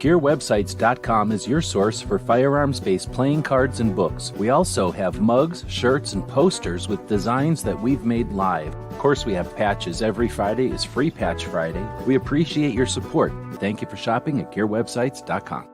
GearWebsites.com is your source for firearms-based playing cards and books. We also have mugs, shirts, and posters with designs that we've made live. Of course, we have patches. Every Friday is Free Patch Friday. We appreciate your support. Thank you for shopping at GearWebsites.com.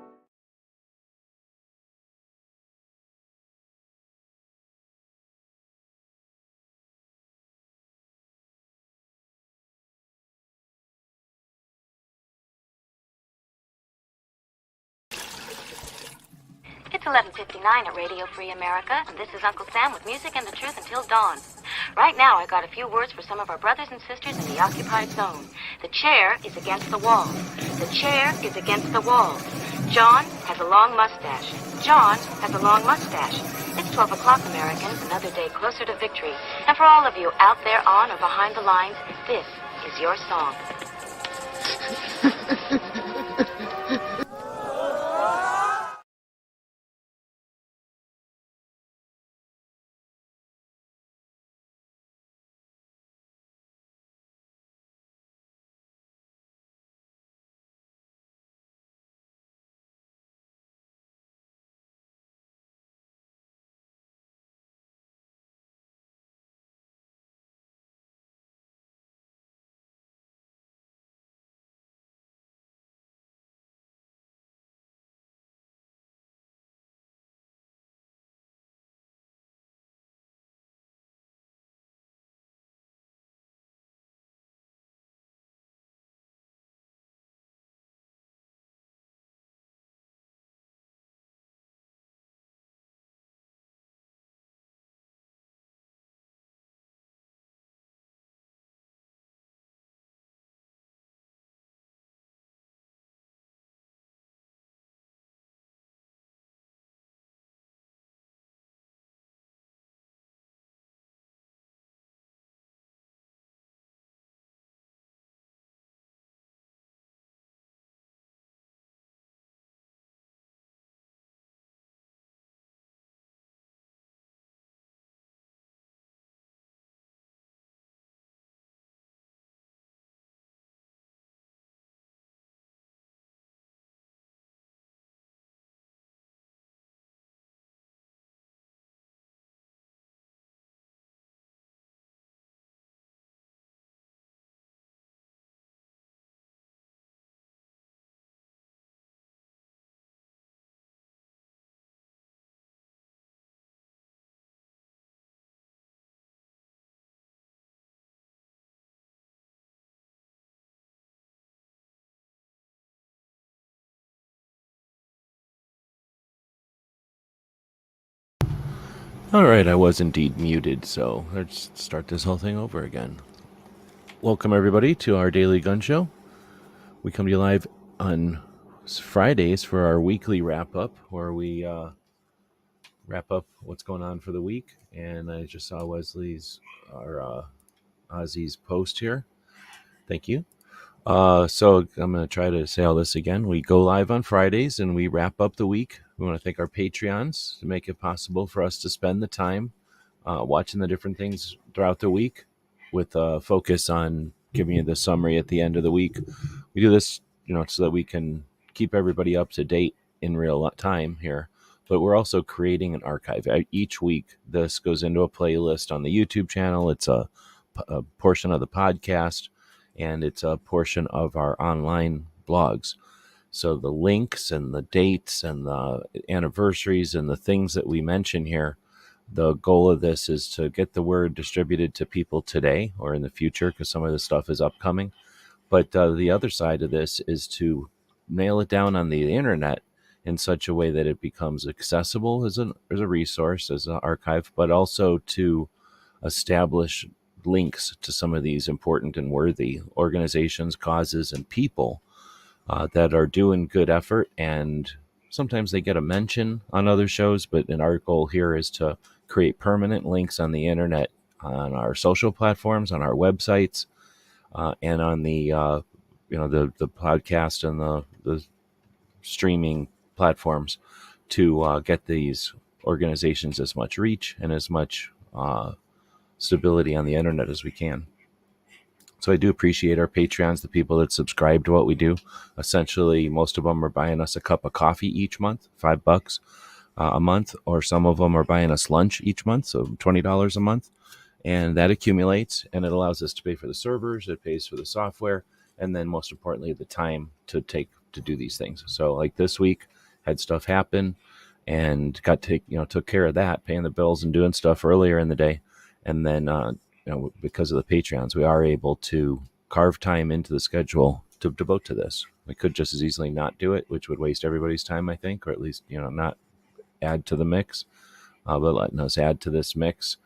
It's 11:59 at Radio Free America, and this is Uncle Sam with music and the truth until dawn. Right now, I got a few words for some of our brothers and sisters in the occupied zone. The chair is against the wall. The chair is against the wall. John has a long mustache. John has a long mustache. It's 12 o'clock, Americans, another day closer to victory. And for all of you out there on or behind the lines, this is your song. All right, I was indeed muted, so let's start this whole thing over again. Welcome, everybody, to our Daily Gun Show. We come to you live on Fridays for our weekly wrap-up, where we wrap up what's going on for the week. And I just saw Wesley's, or Ozzy's post here. Thank you. So I'm going to try to say all this again. We go live on Fridays, and we wrap up the week. We want to thank our Patreons to make it possible for us to spend the time watching the different things throughout the week with a focus on giving you the summary at the end of the week. We do this, so that we can keep everybody up to date in real time here. But we're also creating an archive. Each week, this goes into a playlist on the YouTube channel. It's a portion of the podcast, and it's a portion of our online blogs. So the links and the dates and the anniversaries and the things that we mention here, the goal of this is to get the word distributed to people today or in the future, because some of this stuff is upcoming. But the other side of this is to nail it down on the internet in such a way that it becomes accessible as a resource, as an archive, but also to establish links to some of these important and worthy organizations, causes, and people that are doing good effort. And sometimes they get a mention on other shows, but our goal here is to create permanent links on the internet, on our social platforms, on our websites, and on the the podcast and the streaming platforms to get these organizations as much reach and as much stability on the internet as we can. So I do appreciate our Patreons, the people that subscribe to what we do. Essentially, most of them are buying us a cup of coffee each month, $5 a month, or some of them are buying us lunch each month, so $20 a month. And that accumulates, and it allows us to pay for the servers, it pays for the software, and then most importantly, the time to do these things. So like this week, had stuff happen and took care of that, paying the bills and doing stuff earlier in the day. And then, because of the Patreons, we are able to carve time into the schedule to devote to this. We could just as easily not do it, which would waste everybody's time, I think, or at least, not add to the mix. But letting us add to this mix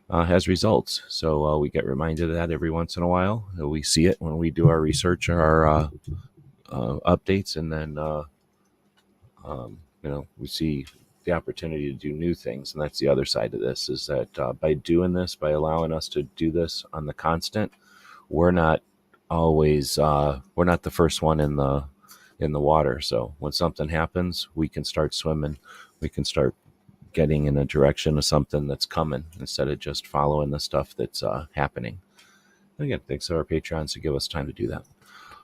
has results. So we get reminded of that every once in a while. We see it when we do our research or our updates, and then we see the opportunity to do new things. And that's the other side of this, is that by doing this, by allowing us to do this on the constant, we're not always we're not the first one in the water. So when something happens, we can start swimming. We can start getting in a direction of something that's coming instead of just following the stuff that's happening. And again, thanks to our Patreons to give us time to do that.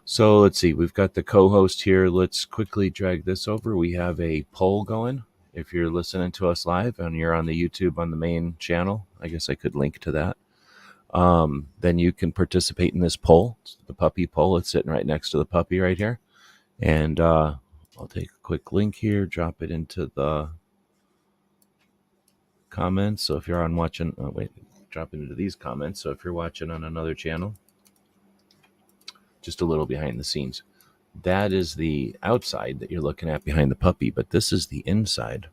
So let's see, we've got the co-host here. Let's quickly drag this over. We have a poll going. If you're listening to us live and you're on the YouTube on the main channel, I guess I could link to that. Then you can participate in this poll. It's the puppy poll. It's sitting right next to the puppy right here. And I'll take a quick link here, drop it into the comments. So if you're drop it into these comments. So if you're watching on another channel, just a little behind the scenes, that is the outside that you're looking at behind the puppy, but this is the inside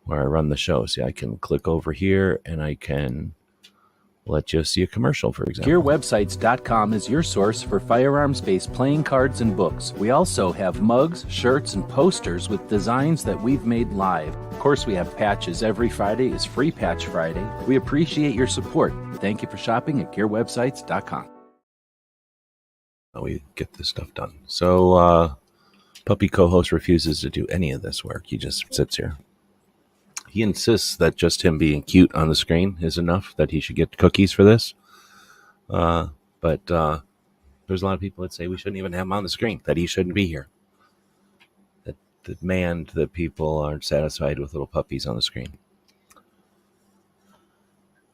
where I run the show. See, I can click over here and I can let you see a commercial, for example. GearWebsites.com is your source for firearms-based playing cards and books. We also have mugs, shirts, and posters with designs that we've made live. Of course, we have patches. Every Friday is Free Patch Friday. We appreciate your support. Thank you for shopping at GearWebsites.com. We get this stuff done. So puppy co-host refuses to do any of this work. He just sits here. He insists that just him being cute on the screen is enough, that he should get cookies for this. But there's a lot of people that say we shouldn't even have him on the screen, that he shouldn't be here. That demand that people aren't satisfied with little puppies on the screen.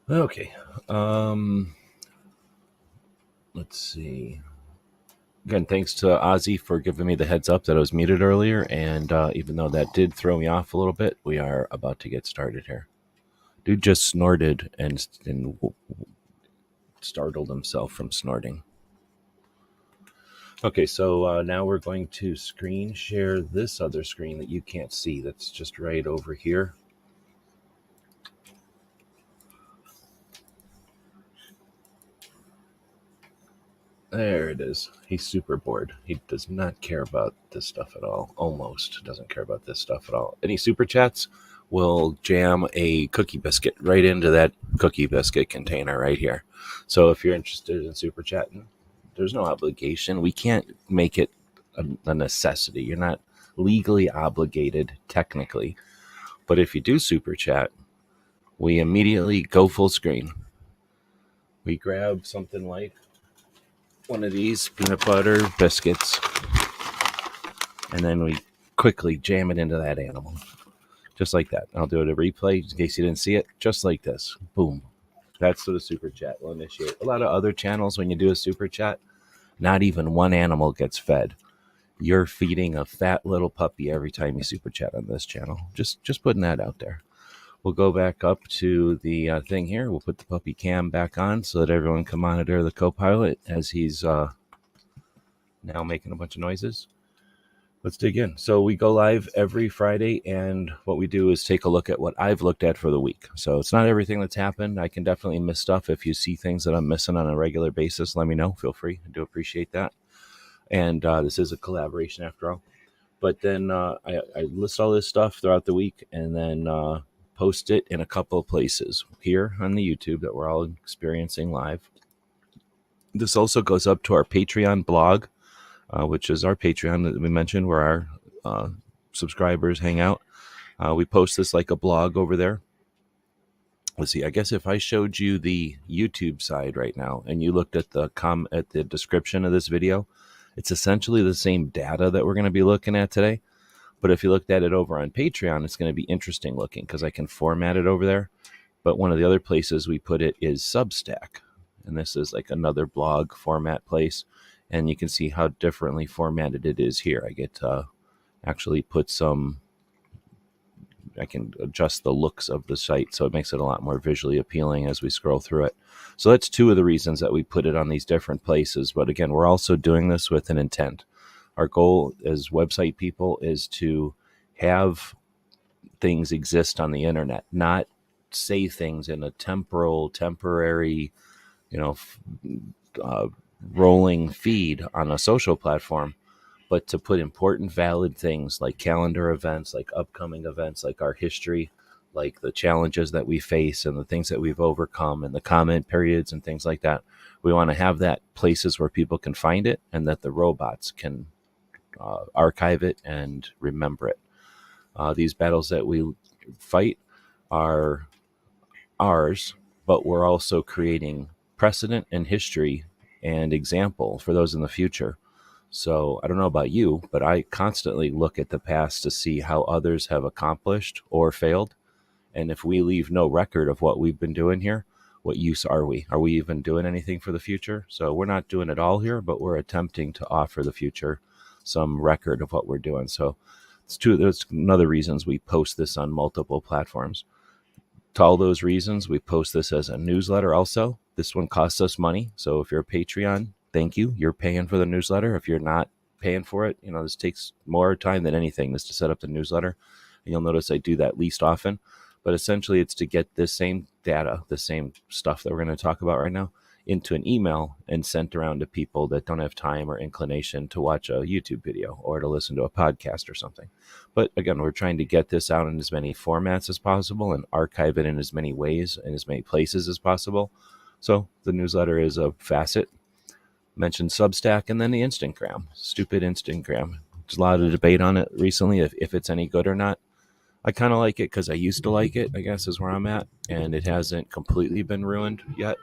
Okay. Let's see. Again, thanks to Ozzy for giving me the heads up that I was muted earlier, and even though that did throw me off a little bit, we are about to get started here. Dude just snorted and startled himself from snorting. Okay, so now we're going to screen share this other screen that you can't see. That's just right over here. There it is. He's super bored. He does not care about this stuff at all. Almost doesn't care about this stuff at all. Any super chats? We'll jam a cookie biscuit right into that cookie biscuit container right here. So if you're interested in super chatting, there's no obligation. We can't make it a necessity. You're not legally obligated, technically. But if you do super chat, we immediately go full screen. We grab something like one of these peanut butter biscuits, and then we quickly jam it into that animal. Just like that. I'll do it a replay in case you didn't see it. Just like this. Boom. That's what a super chat will initiate. A lot of other channels, when you do a super chat, not even one animal gets fed. You're feeding a fat little puppy every time you super chat on this channel. Just putting that out there. We'll go back up to the thing here. We'll put the puppy cam back on so that everyone can monitor the co-pilot as he's now making a bunch of noises. Let's dig in. So we go live every Friday, and what we do is take a look at what I've looked at for the week. So it's not everything that's happened. I can definitely miss stuff. If you see things that I'm missing on a regular basis, let me know. Feel free. I do appreciate that. And this is a collaboration after all. But then I list all this stuff throughout the week, and then post it in a couple of places here on the YouTube that we're all experiencing live. This also goes up to our Patreon blog, which is our Patreon that we mentioned, where our subscribers hang out. We post this like a blog over there. let's see, I guess if I showed you the YouTube side right now and you looked at the description of this video, it's essentially the same data that we're going to be looking at today. But if you looked at it over on Patreon, it's going to be interesting looking because I can format it over there. But one of the other places we put it is Substack. And this is like another blog format place. And you can see how differently formatted it is here. I get to actually I can adjust the looks of the site so it makes it a lot more visually appealing as we scroll through it. So that's two of the reasons that we put it on these different places. But again, we're also doing this with an intent. Our goal as website people is to have things exist on the internet, not say things in a temporary, rolling feed on a social platform, but to put important, valid things like calendar events, like upcoming events, like our history, like the challenges that we face and the things that we've overcome and the comment periods and things like that. We want to have that places where people can find it and that the robots can archive it and remember it. These battles that we fight are ours, but we're also creating precedent and history and example for those in the future. So I don't know about you, but I constantly look at the past to see how others have accomplished or failed. And if we leave no record of what we've been doing here, what use are we? Are we even doing anything for the future? So we're not doing it all here, but we're attempting to offer the future some record of what we're doing. So there's another reasons we post this on multiple platforms. To all those reasons, we post this as a newsletter also. This one costs us money. So if you're a Patreon, thank you. You're paying for the newsletter. If you're not paying for it, this takes more time than anything, this to set up the newsletter. And you'll notice I do that least often. But essentially, it's to get this same data, the same stuff that we're going to talk about right now, into an email and sent around to people that don't have time or inclination to watch a YouTube video or to listen to a podcast or something. But again, we're trying to get this out in as many formats as possible and archive it in as many ways and as many places as possible. So the newsletter is a facet. Mentioned Substack and then the Instagram. Stupid Instagram. There's a lot of debate on it recently if it's any good or not. I kind of like it because I used to like it, I guess is where I'm at. And it hasn't completely been ruined yet.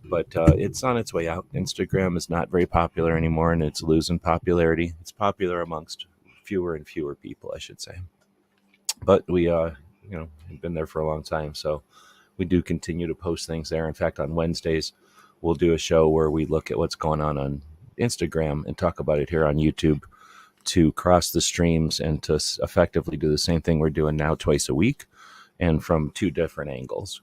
But it's on its way out. Instagram is not very popular anymore, and it's losing popularity. It's popular amongst fewer and fewer people, I should say. But we, have been there for a long time, so we do continue to post things there. In fact, on Wednesdays, we'll do a show where we look at what's going on Instagram and talk about it here on YouTube to cross the streams and to effectively do the same thing we're doing now twice a week and from two different angles.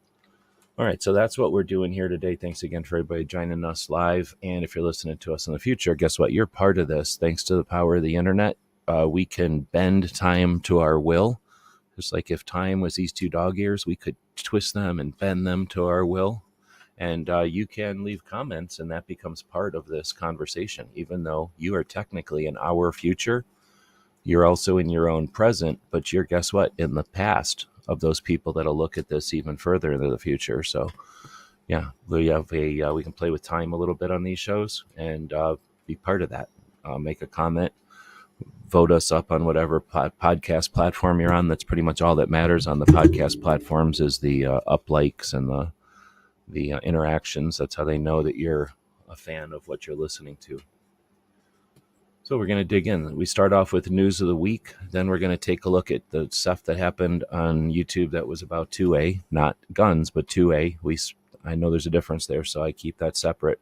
All right, so that's what we're doing here today. Thanks again for everybody joining us live. And if you're listening to us in the future, guess what? You're part of this. Thanks to the power of the internet, we can bend time to our will. Just like if time was these two dog ears, we could twist them and bend them to our will. And you can leave comments, and that becomes part of this conversation. Even though you are technically in our future, you're also in your own present, but you're, guess what, in the past of those people that'll look at this even further into the future. So yeah, we can play with time a little bit on these shows and be part of that. Make a comment, vote us up on whatever podcast platform you're on. That's pretty much all that matters on the podcast platforms is the up likes and the interactions. That's how they know that you're a fan of what you're listening to. So we're going to dig in. We start off with news of the week. Then we're going to take a look at the stuff that happened on YouTube that was about 2A, not guns, but 2A. I know there's a difference there, so I keep that separate.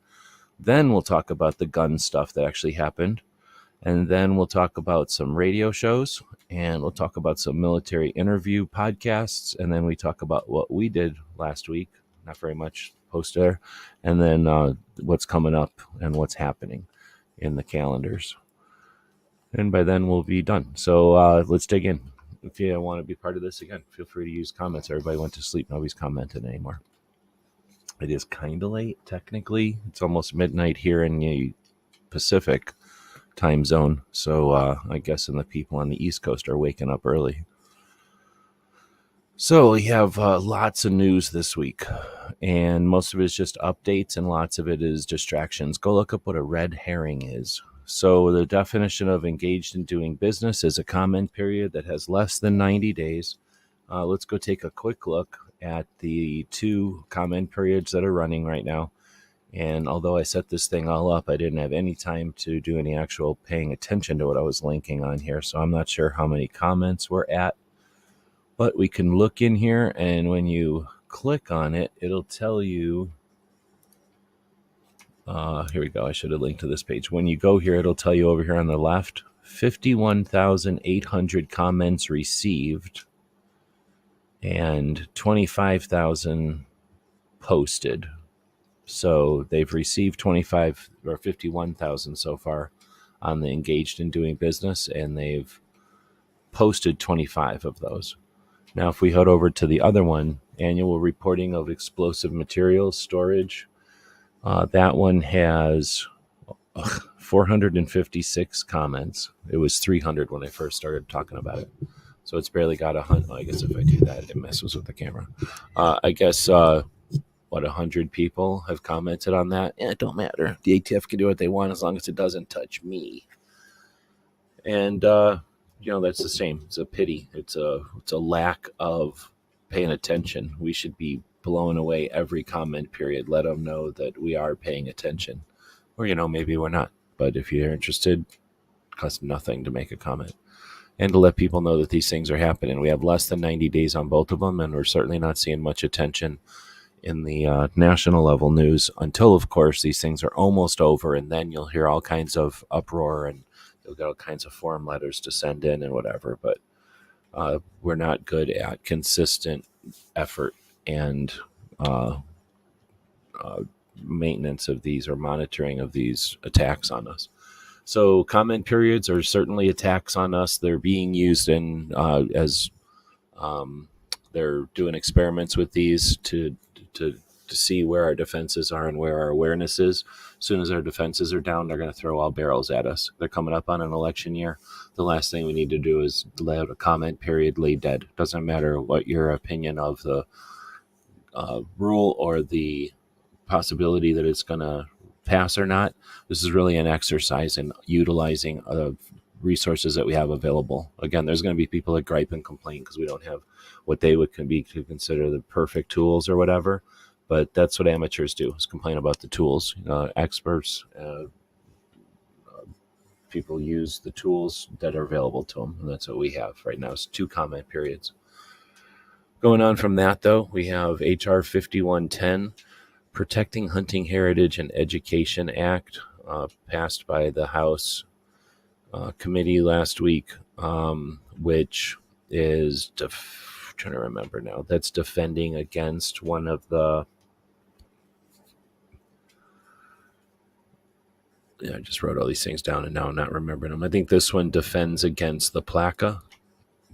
Then we'll talk about the gun stuff that actually happened. And then we'll talk about some radio shows, and we'll talk about some military interview podcasts. And then we talk about what we did last week. Not very much post there. And then what's coming up and what's happening in the calendars. And by then we'll be done. So let's dig in. If you want to be part of this again, feel free to use comments. Everybody went to sleep. Nobody's commenting anymore. It is kind of late, technically. It's almost midnight here in the Pacific time zone. So I guess the people on the East Coast are waking up early. So we have lots of news this week. And most of it is just updates and lots of it is distractions. Go look up what a red herring is. So the definition of engaged in doing business is a comment period that has less than 90 days. Let's go take a quick look at the 2 comment periods that are running right now. And although I set this thing all up, I didn't have any time to do any actual paying attention to what I was linking on here. So I'm not sure how many comments we're at. But we can look in here, and when you click on it, it'll tell you... here we go. I should have linked to this page. When you go here, it'll tell you over here on the left, 51,800 comments received and 25,000 posted. So they've received 25 or 51,000 so far on the engaged in doing business, and they've posted 25 of those. Now, if we head over to the other one, annual reporting of explosive materials storage, that one has 456 comments. It was 300 when I first started talking about it. So it's barely got 100. I guess if I do that, it messes with the camera. I guess, 100 people have commented on that? Yeah, it don't matter. The ATF can do what they want as long as it doesn't touch me. And, that's the same. It's a pity. It's a lack of paying attention. We should be blowing away every comment period. Let them know that we are paying attention. Or, maybe we're not. But if you're interested, it costs nothing to make a comment. And to let people know that these things are happening. We have less than 90 days on both of them, and we're certainly not seeing much attention in the national level news until, of course, these things are almost over, and then you'll hear all kinds of uproar, and you'll get all kinds of form letters to send in and whatever. But we're not good at consistent effort and maintenance of these or monitoring of these attacks on us. So comment periods are certainly attacks on us. They're being used in as they're doing experiments with these to see where our defenses are and where our awareness is. As soon as our defenses are down, they're going to throw all barrels at us. They're coming up on an election year. The last thing we need to do is let a comment period lay dead. Doesn't matter what your opinion of the rule or the possibility that it's going to pass or not. This is really an exercise in utilizing resources that we have available. Again, there's going to be people that gripe and complain because we don't have what they would be to consider the perfect tools or whatever. But that's what amateurs do, is complain about the tools. Experts, people use the tools that are available to them, and that's what we have right now. It's 2 comment periods. Going on from that, though, we have HR 5110, Protecting Hunting Heritage and Education Act, passed by the House committee last week, which is, trying to remember now, that's defending against one of the... I just wrote all these things down and now I'm not remembering them. I think this one defends against the PLACA.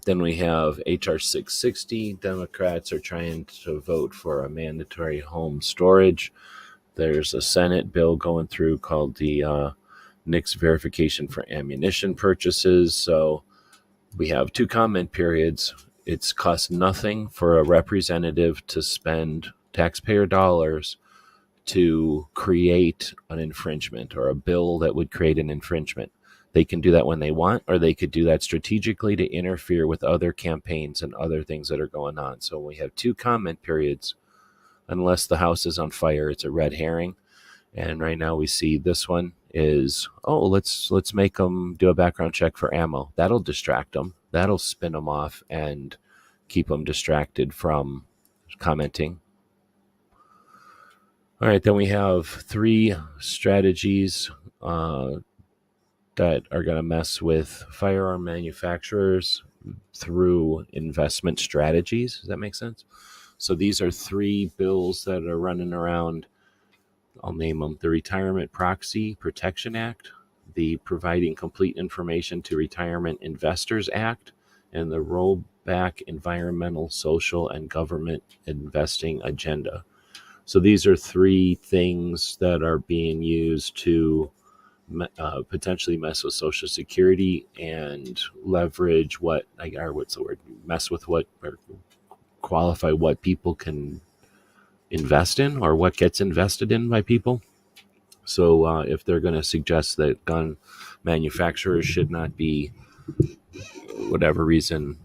Then we have HR 660. Democrats are trying to vote for a mandatory home storage. There's a Senate bill going through called the NICS verification for ammunition purchases. So we have 2 comment periods. It's cost nothing for a representative to spend taxpayer dollars to create an infringement or a bill that would create an infringement. They can do that when they want, or they could do that strategically to interfere with other campaigns and other things that are going on. So we have 2 comment periods. Unless the house is on fire, it's a red herring. And right now we see this one is, let's make them do a background check for ammo. That'll distract them. That'll spin them off and keep them distracted from commenting. All right, then we have 3 strategies that are going to mess with firearm manufacturers through investment strategies. Does that make sense? So these are 3 bills that are running around. I'll name them: the Retirement Proxy Protection Act, the Providing Complete Information to Retirement Investors Act, and the Rollback Environmental, Social, and Government Investing Agenda. So these are 3 things that are being used to potentially mess with Social Security and leverage mess with what, or qualify what people can invest in or what gets invested in by people. So if they're going to suggest that gun manufacturers should not be, whatever reason,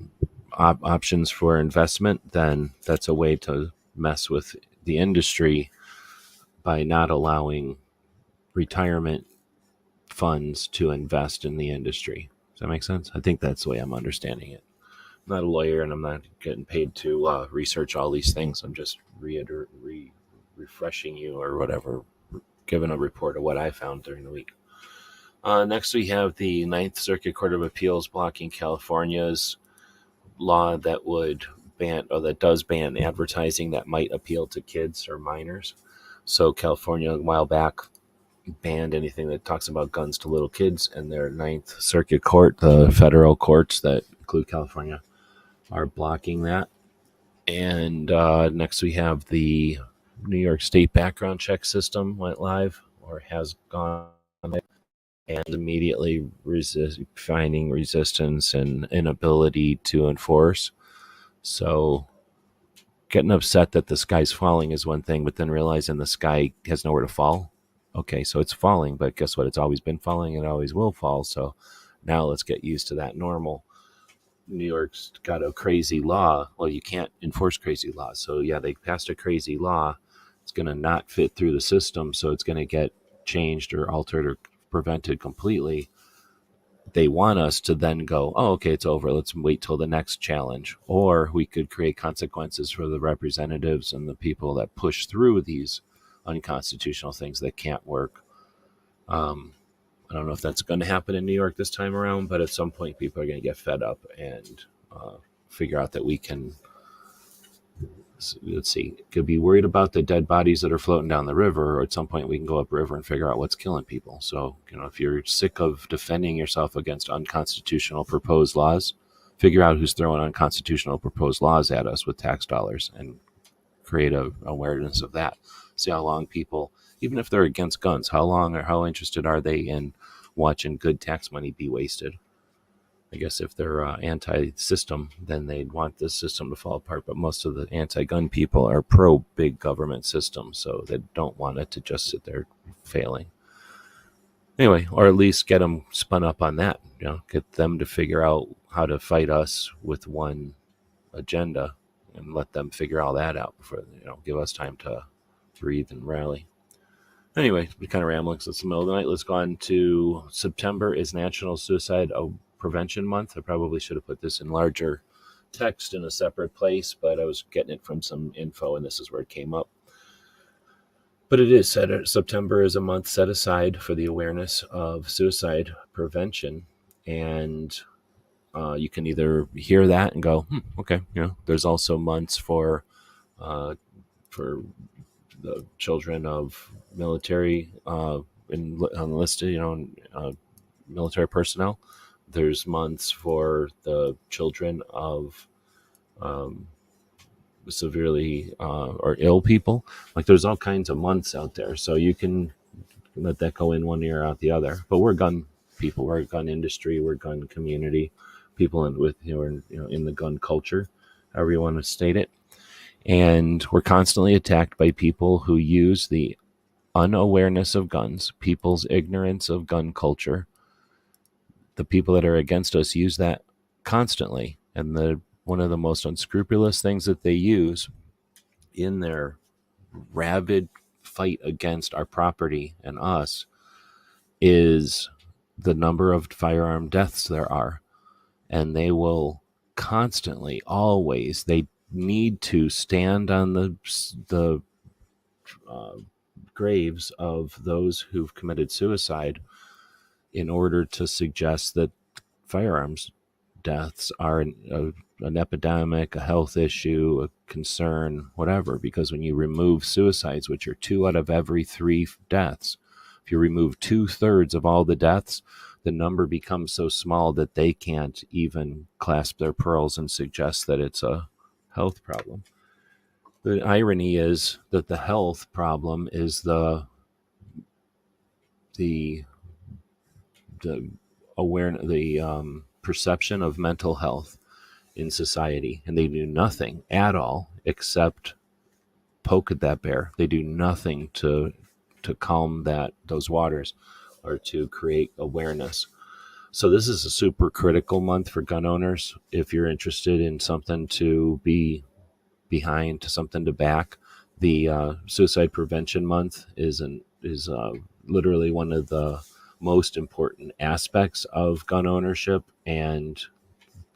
options for investment, then that's a way to mess with the industry by not allowing retirement funds to invest in the industry. Does that make sense? I think that's the way I'm understanding it. I'm not a lawyer, and I'm not getting paid to research all these things. I'm just refreshing you or whatever, giving a report of what I found during the week. Next, we have the Ninth Circuit Court of Appeals blocking California's law that would ban, or that does ban, advertising that might appeal to kids or minors. So California, a while back, banned anything that talks about guns to little kids, and their Ninth Circuit Court, the federal courts that include California, are blocking that. And next we have the New York State background check system went live, or has gone live, and immediately finding resistance and inability to enforce. So getting upset that the sky's falling is one thing, but then realizing the sky has nowhere to fall. Okay, so it's falling, but guess what? It's always been falling and it always will fall. So now let's get used to that normal. New York's got a crazy law. Well, you can't enforce crazy laws. So yeah, they passed a crazy law. It's going to not fit through the system, so it's going to get changed or altered or prevented completely. They want us to then go, oh, okay, it's over. Let's wait till the next challenge. Or we could create consequences for the representatives and the people that push through these unconstitutional things that can't work. I don't know if that's going to happen in New York this time around, but at some point people are going to get fed up and figure out that we can, let's see, could be worried about the dead bodies that are floating down the river, or at some point we can go upriver and figure out what's killing people. So, if you're sick of defending yourself against unconstitutional proposed laws, figure out who's throwing unconstitutional proposed laws at us with tax dollars and create a awareness of that. See how long people, even if they're against guns, how long or how interested are they in watching good tax money be wasted? I guess if they're anti-system, then they'd want this system to fall apart. But most of the anti-gun people are pro-big government system, so they don't want it to just sit there failing. Anyway, or at least get them spun up on that. Get them to figure out how to fight us with one agenda, and let them figure all that out before, give us time to breathe and rally. Anyway, we kind of rambling, so it's the middle of the night. Let's go on to September is National Suicide Prevention Month. I probably should have put this in larger text in a separate place, but I was getting it from some info, and this is where it came up. But it is September is a month set aside for the awareness of suicide prevention, and you can either hear that and go, okay, there's also months for the children of military enlisted, military personnel. There's months for the children of severely or ill people. Like, there's all kinds of months out there, so you can let that go in one ear out the other. But we're gun people, we're gun industry, we're gun community people, in the gun culture, however you want to state it. And we're constantly attacked by people who use the unawareness of guns, people's ignorance of gun culture. The people that are against us use that constantly. And one of the most unscrupulous things that they use in their rabid fight against our property and us is the number of firearm deaths there are. And they will constantly, always, they need to stand on the graves of those who've committed suicide in order to suggest that firearms deaths are an epidemic, a health issue, a concern, whatever. Because when you remove suicides, which are 2 out of every 3 deaths, if you remove 2/3 of all the deaths, the number becomes so small that they can't even clasp their pearls and suggest that it's a health problem. The irony is that the health problem is the awareness, the perception of mental health in society, and they do nothing at all except poke at that bear. They do nothing to calm those waters or to create awareness. So this is a super critical month for gun owners. If you're interested in something to be behind, something to back, the Suicide Prevention Month is literally one of the most important aspects of gun ownership and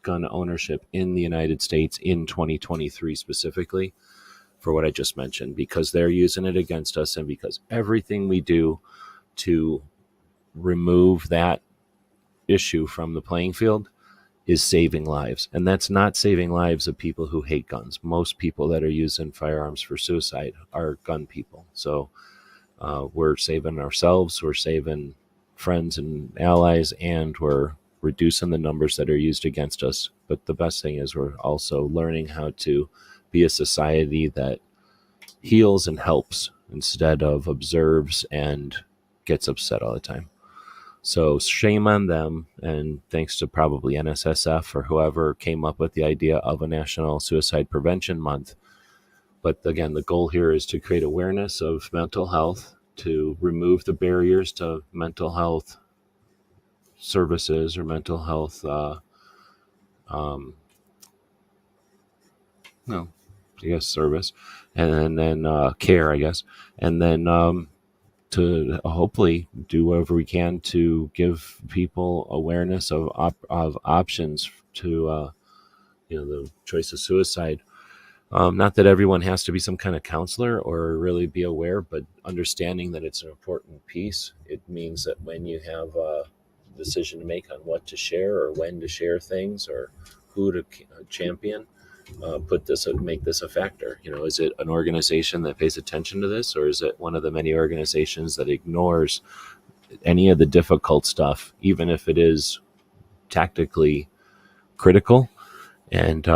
gun ownership in the United States in 2023 specifically, for what I just mentioned, because they're using it against us, and because everything we do to remove that issue from the playing field is saving lives. And that's not saving lives of people who hate guns. Most people that are using firearms for suicide are gun people. So we're saving ourselves, we're saving friends and allies, and we're reducing the numbers that are used against us. But the best thing is we're also learning how to be a society that heals and helps instead of observes and gets upset all the time. So shame on them, and thanks to probably NSSF or whoever came up with the idea of a National Suicide Prevention Month. But again, the goal here is to create awareness of mental health, to remove the barriers to mental health services or mental health, service, and then care, I guess, and then to hopefully do whatever we can to give people awareness of options to the choice of suicide. Not that everyone has to be some kind of counselor or really be aware, but understanding that it's an important piece. It means that when you have a decision to make on what to share or when to share things or who to champion, make this a factor. Is it an organization that pays attention to this, or is it one of the many organizations that ignores any of the difficult stuff, even if it is tactically critical, and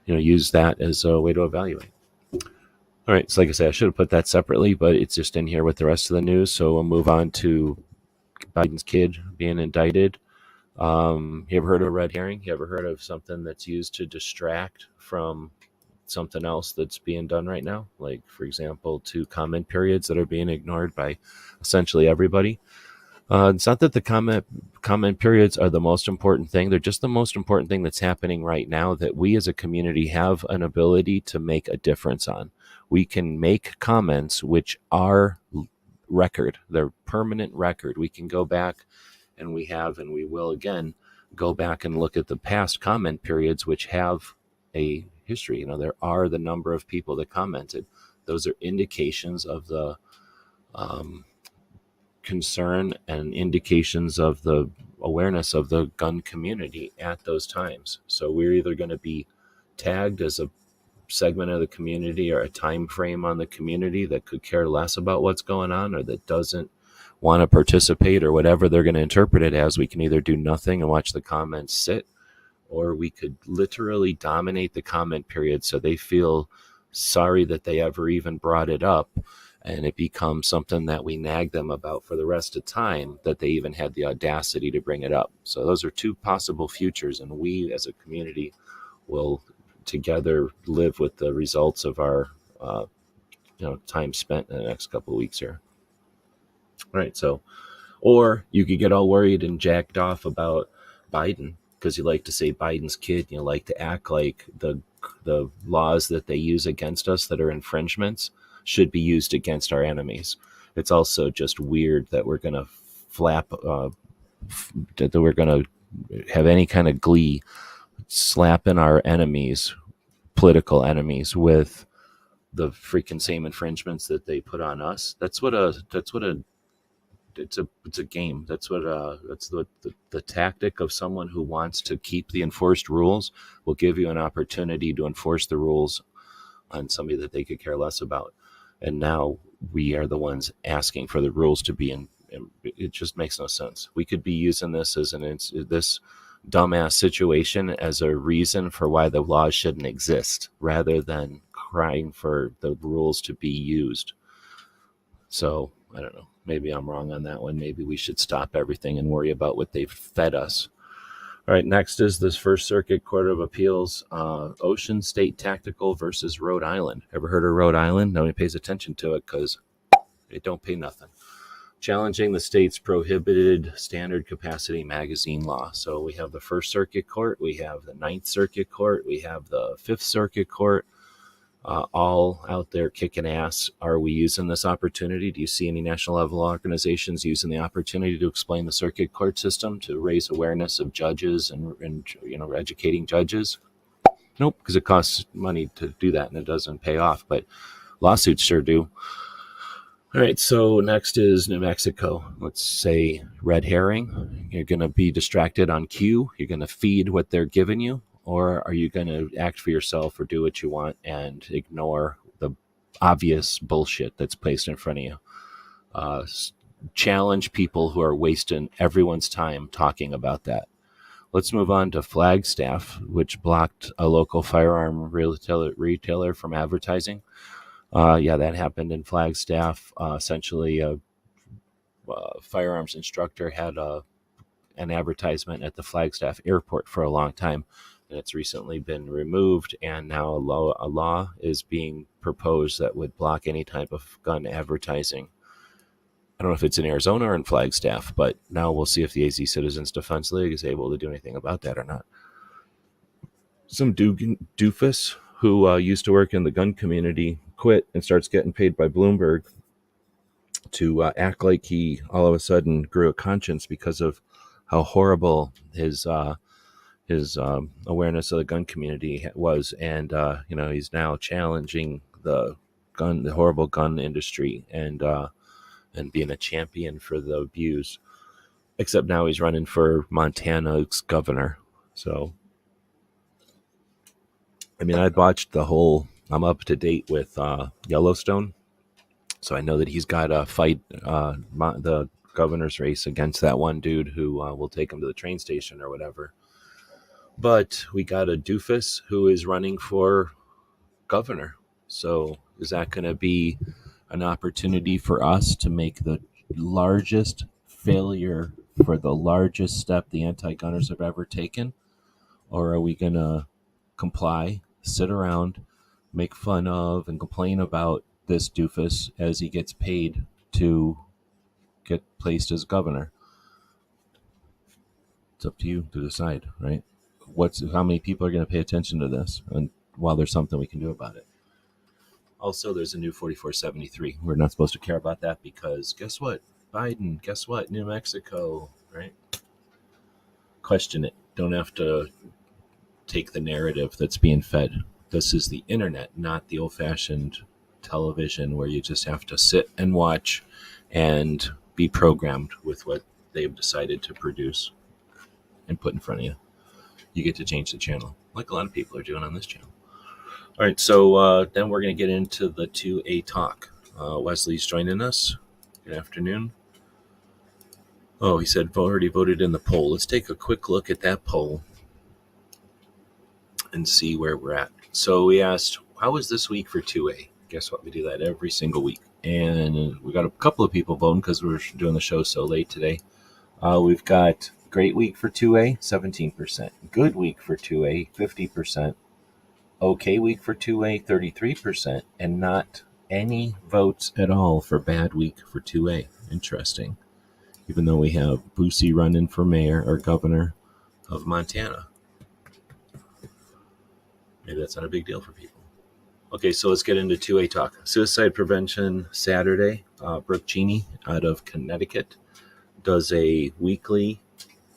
use that as a way to evaluate? All right, so like I said, I should have put that separately, but it's just in here with the rest of the news. So we'll move on to Biden's kid being indicted. You ever heard of a red herring? You ever heard of something that's used to distract from something else that's being done right now? Like, for example, 2 comment periods that are being ignored by essentially everybody. It's not that the comment periods are the most important thing. They're just the most important thing that's happening right now that we as a community have an ability to make a difference on. We can make comments which are record. They're permanent record. We can go back, and we have, and we will again go back and look at the past comment periods which have a history. There are the number of people that commented. Those are indications of the concern and indications of the awareness of the gun community at those times. So we're either going to be tagged as a segment of the community or a time frame on the community that could care less about what's going on, or that doesn't want to participate, or whatever they're going to interpret it as. We can either do nothing and watch the comments sit, or we could literally dominate the comment period so they feel sorry that they ever even brought it up, and it becomes something that we nag them about for the rest of time, that they even had the audacity to bring it up. So those are 2 possible futures, and we as a community will together live with the results of our time spent in the next couple of weeks here. All right, so, or you could get all worried and jacked off about Biden because you like to say Biden's kid, you like to act like the laws that they use against us that are infringements should be used against our enemies. It's also just weird that we're going to that we're going to have any kind of glee slapping our enemies, political enemies, with the freaking same infringements that they put on us. It's a game. That's the tactic of someone who wants to keep the enforced rules will give you an opportunity to enforce the rules on somebody that they could care less about. And now we are the ones asking for the rules to be in. It just makes no sense. We could be using this as this dumbass situation as a reason for why the laws shouldn't exist, rather than crying for the rules to be used. So I don't know. Maybe I'm wrong on that one. Maybe we should stop everything and worry about what they've fed us. All right, next is this First Circuit Court of Appeals, Ocean State Tactical versus Rhode Island. Ever heard of Rhode Island? Nobody pays attention to it because it don't pay nothing. challenging the state's prohibited standard capacity magazine law. So we have the First Circuit Court, we have the Ninth Circuit Court, we have the Fifth Circuit Court, all out there kicking ass. Are we using this opportunity? Do you see any national level organizations using the opportunity to explain the circuit court system, to raise awareness of judges and educating judges? Nope, because it costs money to do that and it doesn't pay off, but lawsuits sure do. All right, so next is New Mexico. Let's say red herring. You're going to be distracted on cue. You're going to feed what they're giving you, or are you going to act for yourself or do what you want and ignore the obvious bullshit that's placed in front of you? Challenge people who are wasting everyone's time talking about that. Let's move on to Flagstaff, which blocked a local firearm retailer from advertising. That happened in Flagstaff. Essentially, a firearms instructor had an advertisement at the Flagstaff airport for a long time, and it's recently been removed, and now a law is being proposed that would block any type of gun advertising. I don't know if it's in Arizona or in Flagstaff, but now we'll see if the AZ Citizens Defense League is able to do anything about that or not. Some doofus who used to work in the gun community quit and starts getting paid by Bloomberg to act like he all of a sudden grew a conscience because of how horrible his awareness of the gun community was, and he's now challenging the horrible gun industry and being a champion for the abuse. Except now he's running for Montana's governor. So, I mean, I'm up to date with Yellowstone, so I know that he's got to fight the governor's race against that one dude who will take him to the train station or whatever. But we got a doofus who is running for governor. So is that going to be an opportunity for us to make the largest failure for the largest step the anti-gunners have ever taken? Or are we going to comply, sit around, make fun of and complain about this doofus as he gets paid to get placed as governor? It's up to you to decide, right? How many people are going to pay attention to this, and while there's something we can do about it? Also, there's a new 4473. We're not supposed to care about that because guess what? Biden, guess what? New Mexico, right? Question it. Don't have to take the narrative that's being fed. This is the internet, not the old-fashioned television where you just have to sit and watch and be programmed with what they've decided to produce and put in front of you. You get to change the channel, like a lot of people are doing on this channel. All right, so then we're going to get into the 2A talk. Wesley's joining us. Good afternoon. Oh, he said already voted in the poll. Let's take a quick look at that poll and see where we're at. So we asked, how was this week for 2A? Guess what? We do that every single week. And we got a couple of people voting because we're doing the show so late today. We've got great week for 2A, 17%. Good week for 2A, 50%. Okay week for 2A, 33%. And not any votes at all for bad week for 2A. Interesting. Even though we have Boosie running for mayor or governor of Montana. Maybe that's not a big deal for people. Okay, so let's get into 2A talk. Suicide prevention Saturday. Brooke Cheney out of Connecticut does a weekly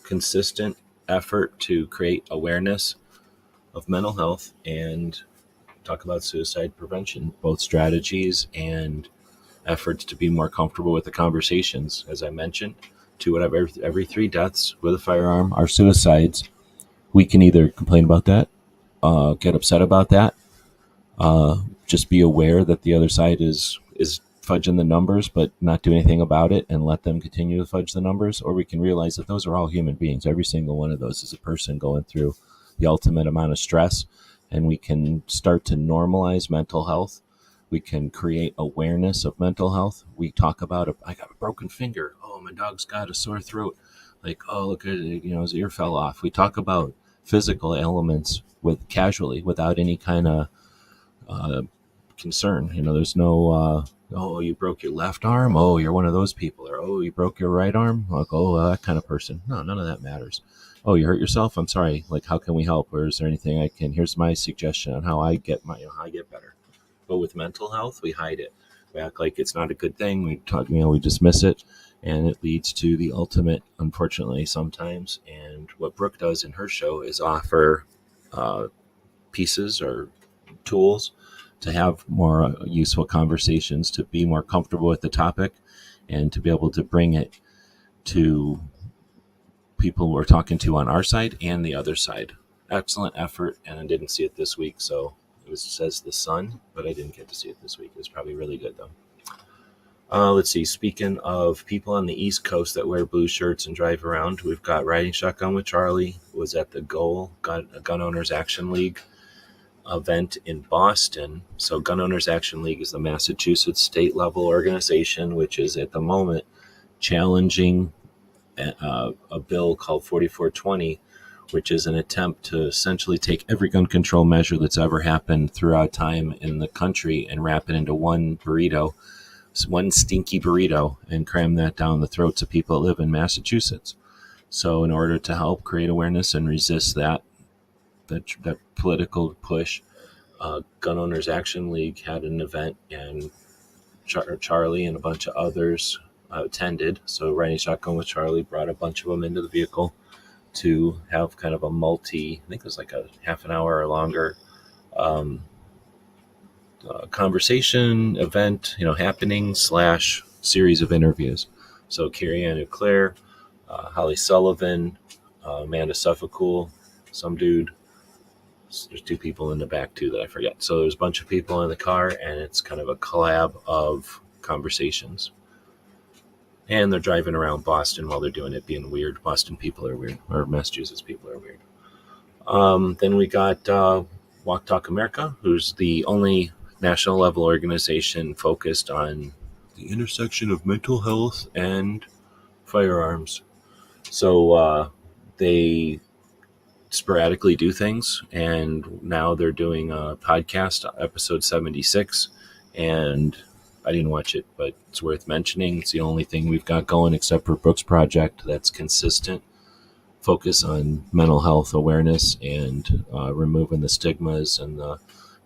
consistent effort to create awareness of mental health and talk about suicide prevention, both strategies and efforts to be more comfortable with the conversations. As I mentioned, 2 out of every 3 deaths with a firearm are suicides. We can either complain about that, get upset about that, just be aware that the other side is fudging the numbers, but not do anything about it and let them continue to fudge the numbers, or we can realize that those are all human beings. Every single one of those is a person going through the ultimate amount of stress, and we can start to normalize mental health. We can create awareness of mental health. We talk about, I got a broken finger. Oh, my dog's got a sore throat. Like, oh, look at it, his ear fell off. We talk about physical elements casually without any kind of concern. There's no Oh, you broke your left arm? Oh, you're one of those people. Or, oh, you broke your right arm? Like, oh, that kind of person. No, none of that matters. Oh, you hurt yourself? I'm sorry. Like, how can we help? Or is there anything I can? Here's my suggestion on how I get how I get better. But with mental health, we hide it. We act like it's not a good thing. We talk, we dismiss it, and it leads to the ultimate, unfortunately, sometimes. And what Brooke does in her show is offer pieces or tools to have more useful conversations, to be more comfortable with the topic, and to be able to bring it to people we're talking to on our side and the other side. Excellent effort, and I didn't see it this week, so it says The Sun, but I didn't get to see it this week. It was probably really good, though. Let's see. Speaking of people on the East Coast that wear blue shirts and drive around, we've got Riding Shotgun with Charlie, was at the Goal Gun Owners Action League event in Boston. So Gun Owners Action League is the Massachusetts state level organization, which is at the moment challenging a bill called 4420, which is an attempt to essentially take every gun control measure that's ever happened throughout time in the country and wrap it into one burrito, one stinky burrito, and cram that down the throats of people that live in Massachusetts. So in order to help create awareness and resist that political push, Gun Owners Action League had an event, and Charlie and a bunch of others attended. So Riding Shotgun with Charlie brought a bunch of them into the vehicle to have kind of a I think it was like a half an hour or longer conversation event, happening / series of interviews. So Carrie Ann Leclerc, Holly Sullivan, Amanda Suffolcool, some dude. There's two people in the back too that I forget. So there's a bunch of people in the car, and it's kind of a collab of conversations. And they're driving around Boston while they're doing it, being weird. Boston people are weird, or Massachusetts people are weird. Then we got Walk Talk America, who's the only national level organization focused on the intersection of mental health and firearms. So they sporadically do things, and now they're doing a podcast, episode 76, and I didn't watch it, but it's worth mentioning. It's the only thing we've got going except for Brooks Project that's consistent focus on mental health awareness and removing the stigmas and the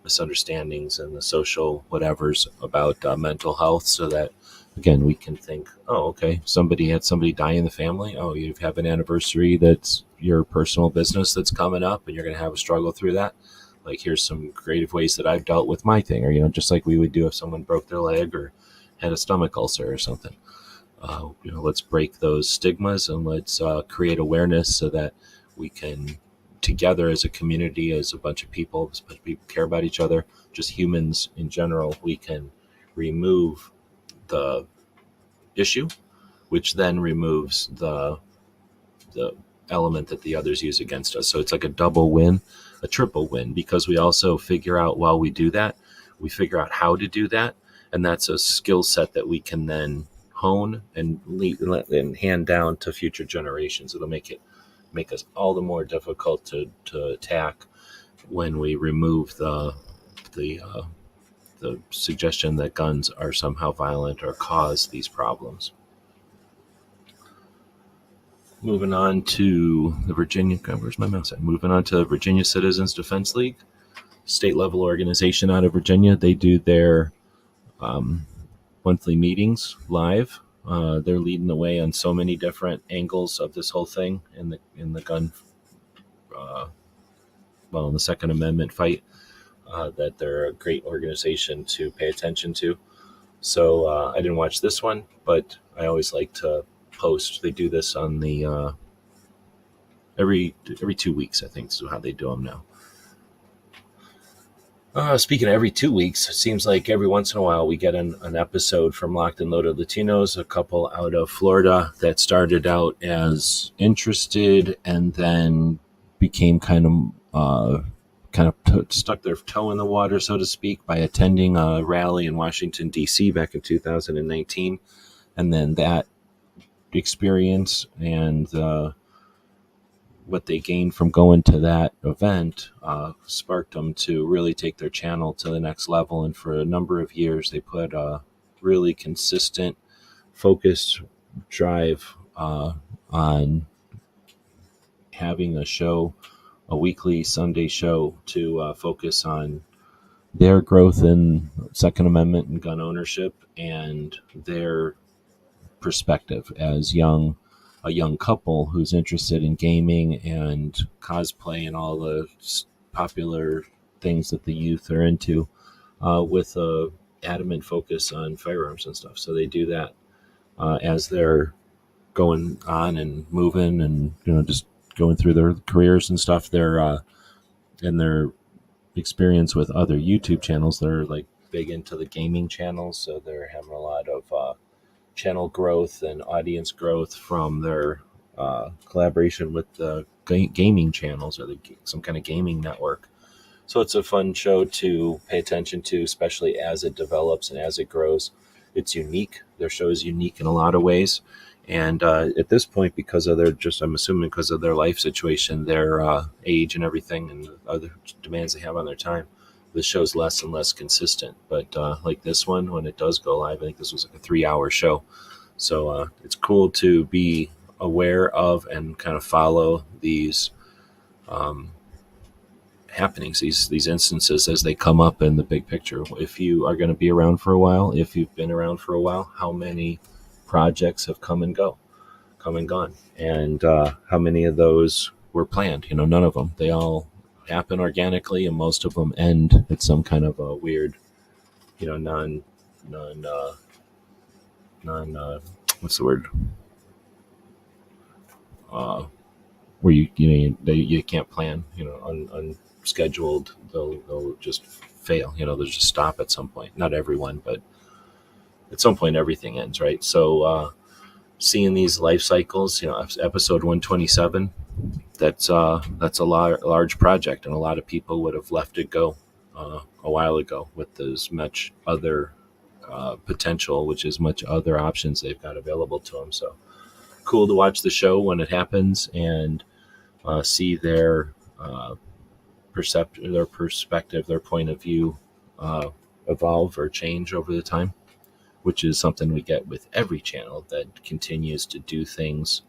misunderstandings and the social whatevers about mental health, so that, again, we can think, oh, okay, somebody had somebody die in the family. Oh, you have an anniversary that's your personal business that's coming up, and you're going to have a struggle through that. Like, here's some creative ways that I've dealt with my thing, or, just like we would do if someone broke their leg or had a stomach ulcer or something. Let's break those stigmas, and let's create awareness so that we can, together as a community, as a bunch of people care about each other, just humans in general, we can remove the issue, which then removes the element that the others use against us. So it's like a double win, a triple win, because we also figure out while we do that, we figure out how to do that. And that's a skill set that we can then hone and hand down to future generations. It'll make us all the more difficult to attack when we remove the suggestion that guns are somehow violent or cause these problems. Moving on to the Virginia, where's my mouse at? Moving on to the Virginia Citizens Defense League, state level organization out of Virginia. They do their monthly meetings live. They're leading the way on so many different angles of this whole thing in the gun, in the Second Amendment fight. That they're a great organization to pay attention to. So I didn't watch this one, but I always like to post. They do this on the every 2 weeks, I think, is how they do them now. Speaking of every 2 weeks, it seems like every once in a while we get an episode from Locked and Loaded Latinos, a couple out of Florida that started out as interested and then became kind of stuck their toe in the water, so to speak, by attending a rally in Washington, D.C. back in 2019. And then that experience and what they gained from going to that event sparked them to really take their channel to the next level. And for a number of years, they put really consistent, focused drive on having a show, a weekly Sunday show to focus on their growth in Second Amendment and gun ownership and their perspective as a young couple who's interested in gaming and cosplay and all the popular things that the youth are into, with a adamant focus on firearms and stuff. So they do that as they're going on and moving and just going through their careers and stuff. And their experience with other YouTube channels, they're like big into the gaming channels, so they're having a lot of channel growth and audience growth from their collaboration with the gaming channels or some kind of gaming network. So it's a fun show to pay attention to, especially as it develops and as it grows. It's unique. Their show is unique in a lot of ways. And at this point, because of I'm assuming because of their life situation, their age and everything and other demands they have on their time, the show's less and less consistent. But like this one, when it does go live, I think this was like a 3-hour show. So it's cool to be aware of and kind of follow these happenings, these instances as they come up in the big picture. If you are going to be around for a while, if you've been around for a while, how many projects have come and gone, and how many of those were planned? None of them. They all happen organically, and most of them end at some kind of a weird, non what's the word? Where you can't plan, unscheduled. They'll just fail. They'll just stop at some point. Not everyone, but at some point everything ends, right? So seeing these life cycles, episode 127, that's a large project, and a lot of people would have left it go a while ago with as much other potential, which is much other options they've got available to them. So cool to watch the show when it happens and see their perspective, their point of view evolve or change over the time, which is something we get with every channel that continues to do things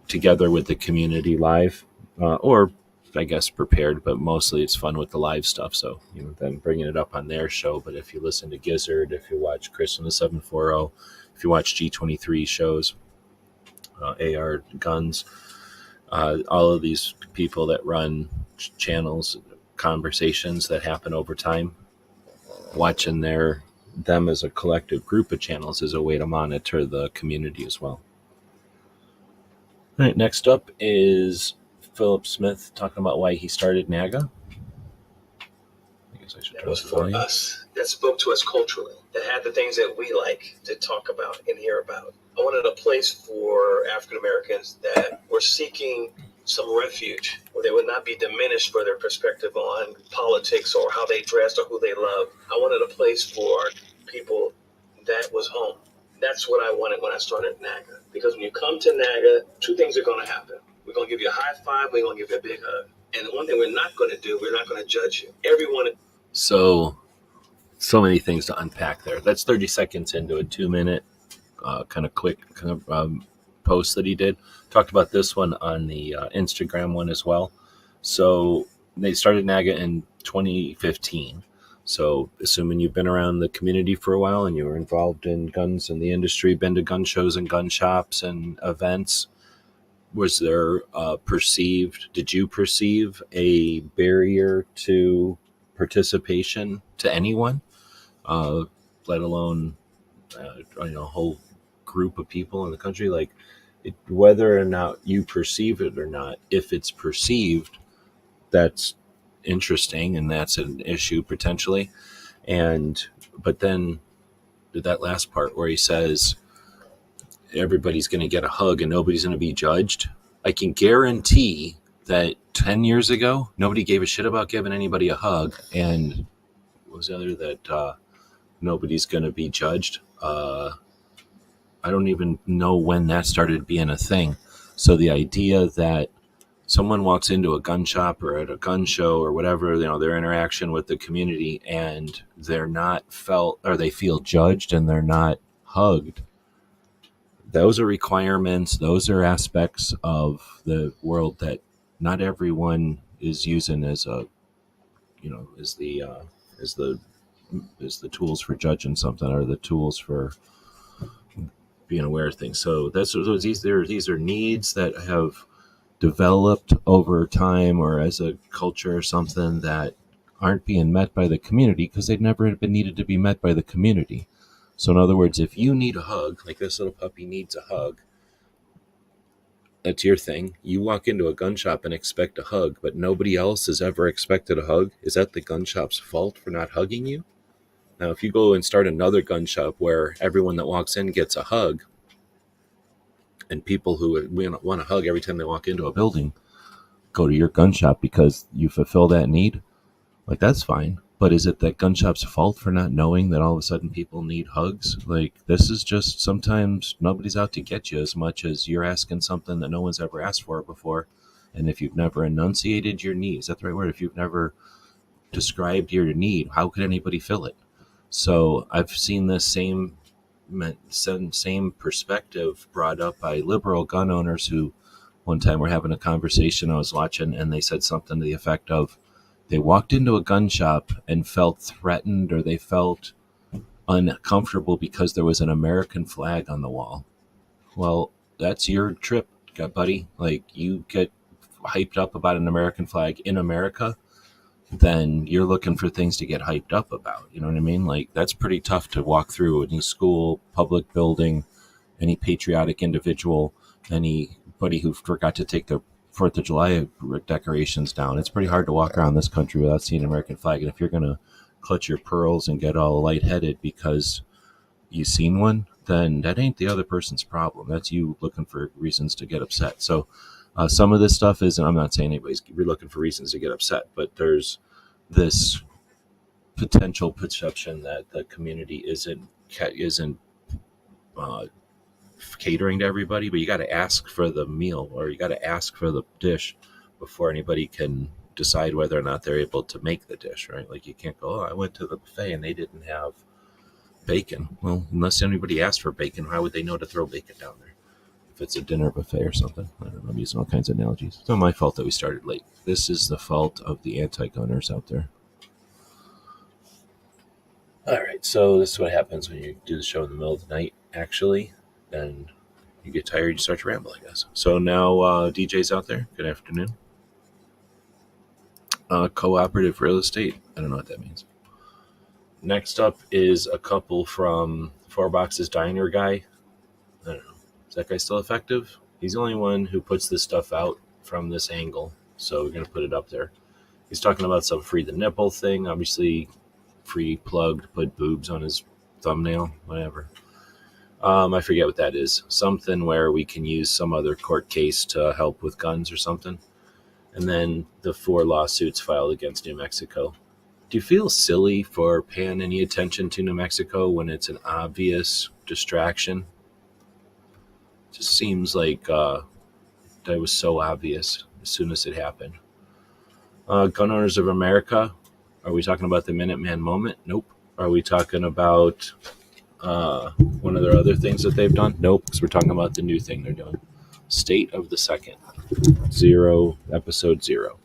together with the community live, or I guess prepared, but mostly it's fun with the live stuff. So, then bringing it up on their show. But if you listen to Gizzard, if you watch Chris in the 740, if you watch G23 shows, AR Guns, all of these people that run channels, conversations that happen over time, watching them as a collective group of channels is a way to monitor the community as well. All right, next up is Philip Smith talking about why he started NAGA. I guess I should. That was for us. That spoke to us culturally. That had the things that we like to talk about and hear about. I wanted a place for African Americans that were seeking some refuge where they would not be diminished for their perspective on politics or how they dressed or who they loved. I wanted a place for people that was home. That's what I wanted when I started NAGA. Because when you come to NAGA, two things are going to happen. We're going to give you a high five. We're going to give you a big hug. And the one thing we're not going to do, we're not going to judge you. Everyone. So many things to unpack there. That's 30 seconds into a 2-minute kind of quick post that he did. Talked about this one on the Instagram one as well. So they started NAGA in 2015. So assuming you've been around the community for a while and you were involved in guns in the industry, been to gun shows and gun shops and events, was there did you perceive a barrier to participation to anyone, let alone a whole group of people in the country? Like, whether or not you perceive it or not, if it's perceived, that's interesting and that's an issue potentially. But then that last part where he says everybody's going to get a hug and nobody's going to be judged, I can guarantee that 10 years ago nobody gave a shit about giving anybody a hug. And what was the other that nobody's going to be judged? I don't even know when that started being a thing. So the idea that someone walks into a gun shop or at a gun show or whatever, their interaction with the community, and they're not felt, or they feel judged and they're not hugged. Those are requirements. Those are aspects of the world that not everyone is using as the tools for judging something, or the tools for being aware of things. So these are needs that have developed over time or as a culture or something that aren't being met by the community because they've never been needed to be met by the community. So in other words, if you need a hug, like this little puppy needs a hug, that's your thing. You walk into a gun shop and expect a hug, but nobody else has ever expected a hug. Is that the gun shop's fault for not hugging you? Now, if you go and start another gun shop where everyone that walks in gets a hug, and people who want a hug every time they walk into a building go to your gun shop because you fulfill that need, like, that's fine. But is it that gun shop's fault for not knowing that all of a sudden people need hugs? Like, this is just, sometimes nobody's out to get you as much as you're asking something that no one's ever asked for before. And if you've never enunciated your need, is that the right word? If you've never described your need, how could anybody fill it? So I've seen this same perspective brought up by liberal gun owners who one time were having a conversation I was watching, and they said something to the effect of, they walked into a gun shop and felt threatened, or they felt uncomfortable because there was an American flag on the wall. Well, that's your trip, buddy. Like, you get hyped up about an American flag in America, then you're looking for things to get hyped up about. You know what I mean? Like, that's pretty tough to walk through any school, public building, any patriotic individual, anybody who forgot to take their 4th of July decorations down. It's pretty hard to walk around this country without seeing an American flag. And if you're going to clutch your pearls and get all lightheaded because you've seen one, then that ain't the other person's problem. That's you looking for reasons to get upset. So some of this stuff is, and I'm not saying anybody's looking for reasons to get upset, but there's this potential perception that the community isn't catering to everybody, but you got to ask for the meal, or you got to ask for the dish before anybody can decide whether or not they're able to make the dish, right? Like, you can't go, I went to the buffet and they didn't have bacon. Well, unless anybody asked for bacon, how would they know to throw bacon down there? If it's a dinner buffet or something. I don't know, I'm using all kinds of analogies. It's not my fault that we started late. This is the fault of the anti-gunners out there. All right, so this is what happens when you do the show in the middle of the night, actually. And you get tired, you start to ramble, I guess. So now, DJs out there, good afternoon. Cooperative real estate, I don't know what that means. Next up is a couple from Four Boxes Diner guy. I don't know. Is that guy still effective? He's the only one who puts this stuff out from this angle, so we're going to put it up there. He's talking about some free the nipple thing, obviously free plug to put boobs on his thumbnail, whatever. I forget what that is. Something where we can use some other court case to help with guns or something. And then the 4 lawsuits filed against New Mexico. Do you feel silly for paying any attention to New Mexico when it's an obvious distraction? It just seems like that was so obvious as soon as it happened. Gun Owners of America. Are we talking about the Minuteman moment? Nope. Are we talking about one of their other things that they've done? Nope, because we're talking about the new thing they're doing. State of the Second. 0, episode 0.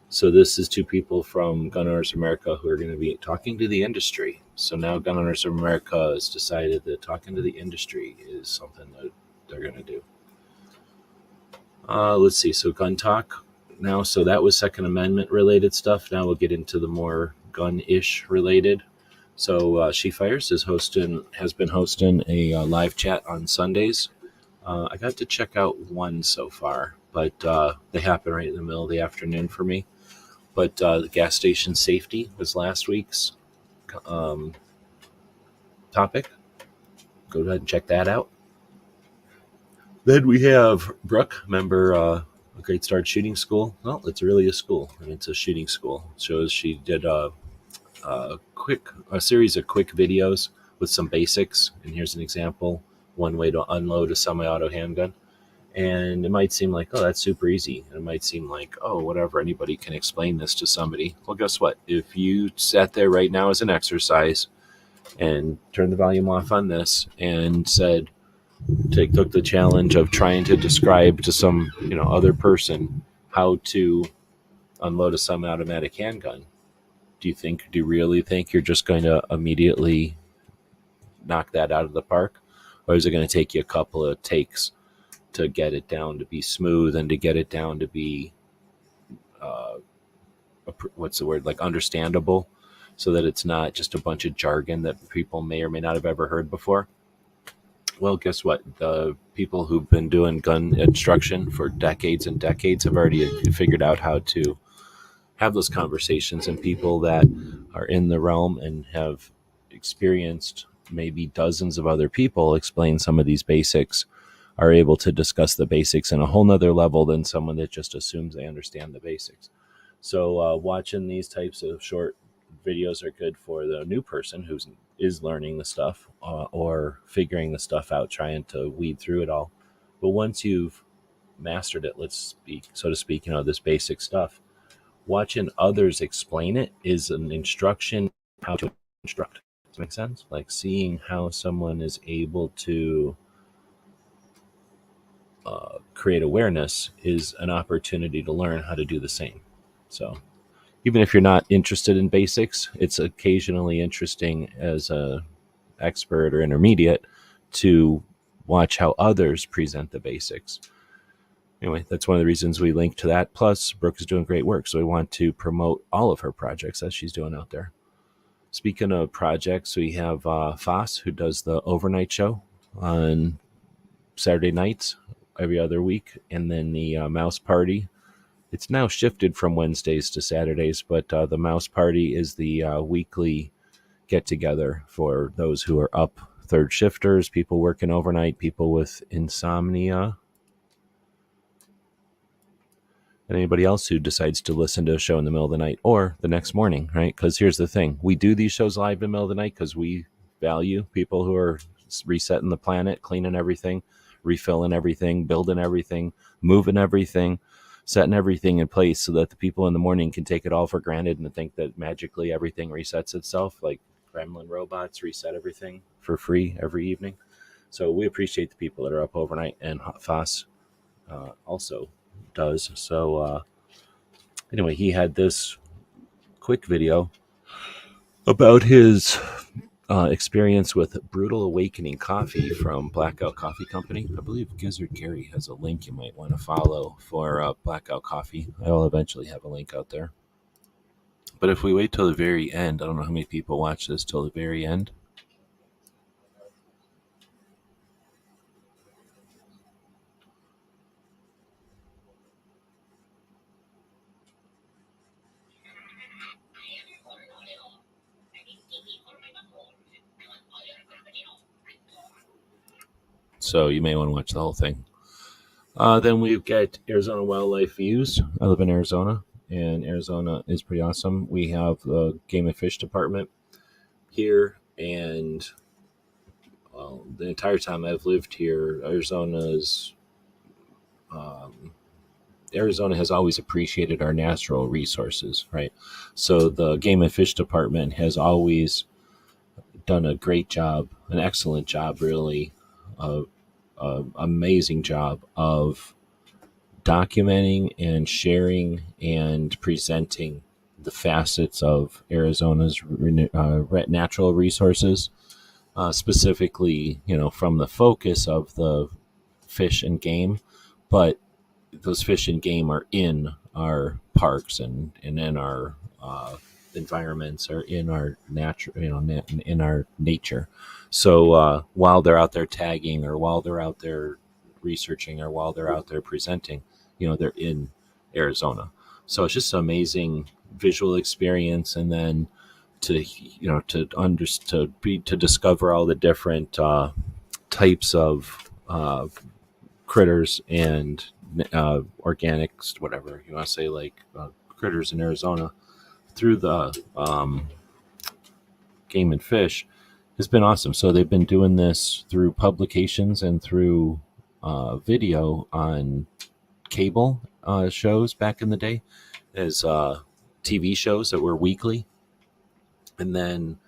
So this is 2 people from Gun Owners of America who are going to be talking to the industry. So now Gun Owners of America has decided that talking to the industry is something that they're going to do. Let's see. So gun talk now. So that was Second Amendment related stuff. Now we'll get into the more gun-ish related. So She Fires has been hosting a live chat on Sundays. I got to check out one so far, but they happen right in the middle of the afternoon for me. But the gas station safety was last week's topic. Go ahead and check that out. Then we have Brooke, remember a Great Start Shooting School? Well, it's really a school, and it's a shooting school. It shows she did a series of quick videos with some basics. And here's an example: one way to unload a semi-auto handgun. And it might seem like, oh, that's super easy. And it might seem like, oh, whatever, anybody can explain this to somebody. Well, guess what? If you sat there right now as an exercise and turned the volume off on this and said, took the challenge of trying to describe to some, other person how to unload a semi-automatic handgun, do you really think you're just going to immediately knock that out of the park? Or is it going to take you a couple of takes to get it down to be smooth and to get it down to be, like understandable, so that it's not just a bunch of jargon that people may or may not have ever heard before? Well, guess what? The people who've been doing gun instruction for decades and decades have already figured out how to have those conversations, and people that are in the realm and have experienced maybe dozens of other people explain some of these basics are able to discuss the basics in a whole nother level than someone that just assumes they understand the basics. So watching these types of short videos are good for the new person who is learning the stuff or figuring the stuff out, trying to weed through it all. But once you've mastered it, so to speak, this basic stuff, watching others explain it is an instruction how to instruct. Does that make sense? Like seeing how someone is able to create awareness is an opportunity to learn how to do the same. So even if you're not interested in basics, it's occasionally interesting as a expert or intermediate to watch how others present the basics. Anyway, that's one of the reasons we link to that. Plus, Brooke is doing great work, so we want to promote all of her projects that she's doing out there. Speaking of projects, we have Foss, who does the overnight show on Saturday nights every other week, and then the Mouse Party. It's now shifted from Wednesdays to Saturdays, but the Mouse Party is the weekly get-together for those who are up, third shifters, people working overnight, people with insomnia, and anybody else who decides to listen to a show in the middle of the night or the next morning, right? Because here's the thing. We do these shows live in the middle of the night because we value people who are resetting the planet, cleaning everything, refilling everything, building everything, moving everything, setting everything in place so that the people in the morning can take it all for granted and think that magically everything resets itself, like gremlin robots reset everything for free every evening. So we appreciate the people that are up overnight, and Foss also does. So anyway, he had this quick video about his experience with Brutal Awakening coffee from Blackout Coffee Company. I believe Gizzard Gary has a link you might want to follow for Blackout Coffee. I will eventually have a link out there. But if we wait till the very end, I don't know how many people watch this till the very end. So you may want to watch the whole thing. Then we've got Arizona Wildlife Views. I live in Arizona, and Arizona is pretty awesome. We have the Game and Fish Department here, and the entire time I've lived here, Arizona has always appreciated our natural resources, right? So the Game and Fish Department has always done a great job, an excellent job, really, amazing job of documenting and sharing and presenting the facets of Arizona's natural resources, specifically, from the focus of the fish and game, but those fish and game are in our parks and in our environments, or in our in our nature. So while they're out there tagging, or while they're out there researching, or while they're out there presenting, they're in Arizona. So it's just an amazing visual experience, and then to discover all the different types of critters and organics, whatever you want to say, like critters in Arizona through the Game and Fish has been awesome. So they've been doing this through publications and through video on cable shows back in the day as TV shows that were weekly, and then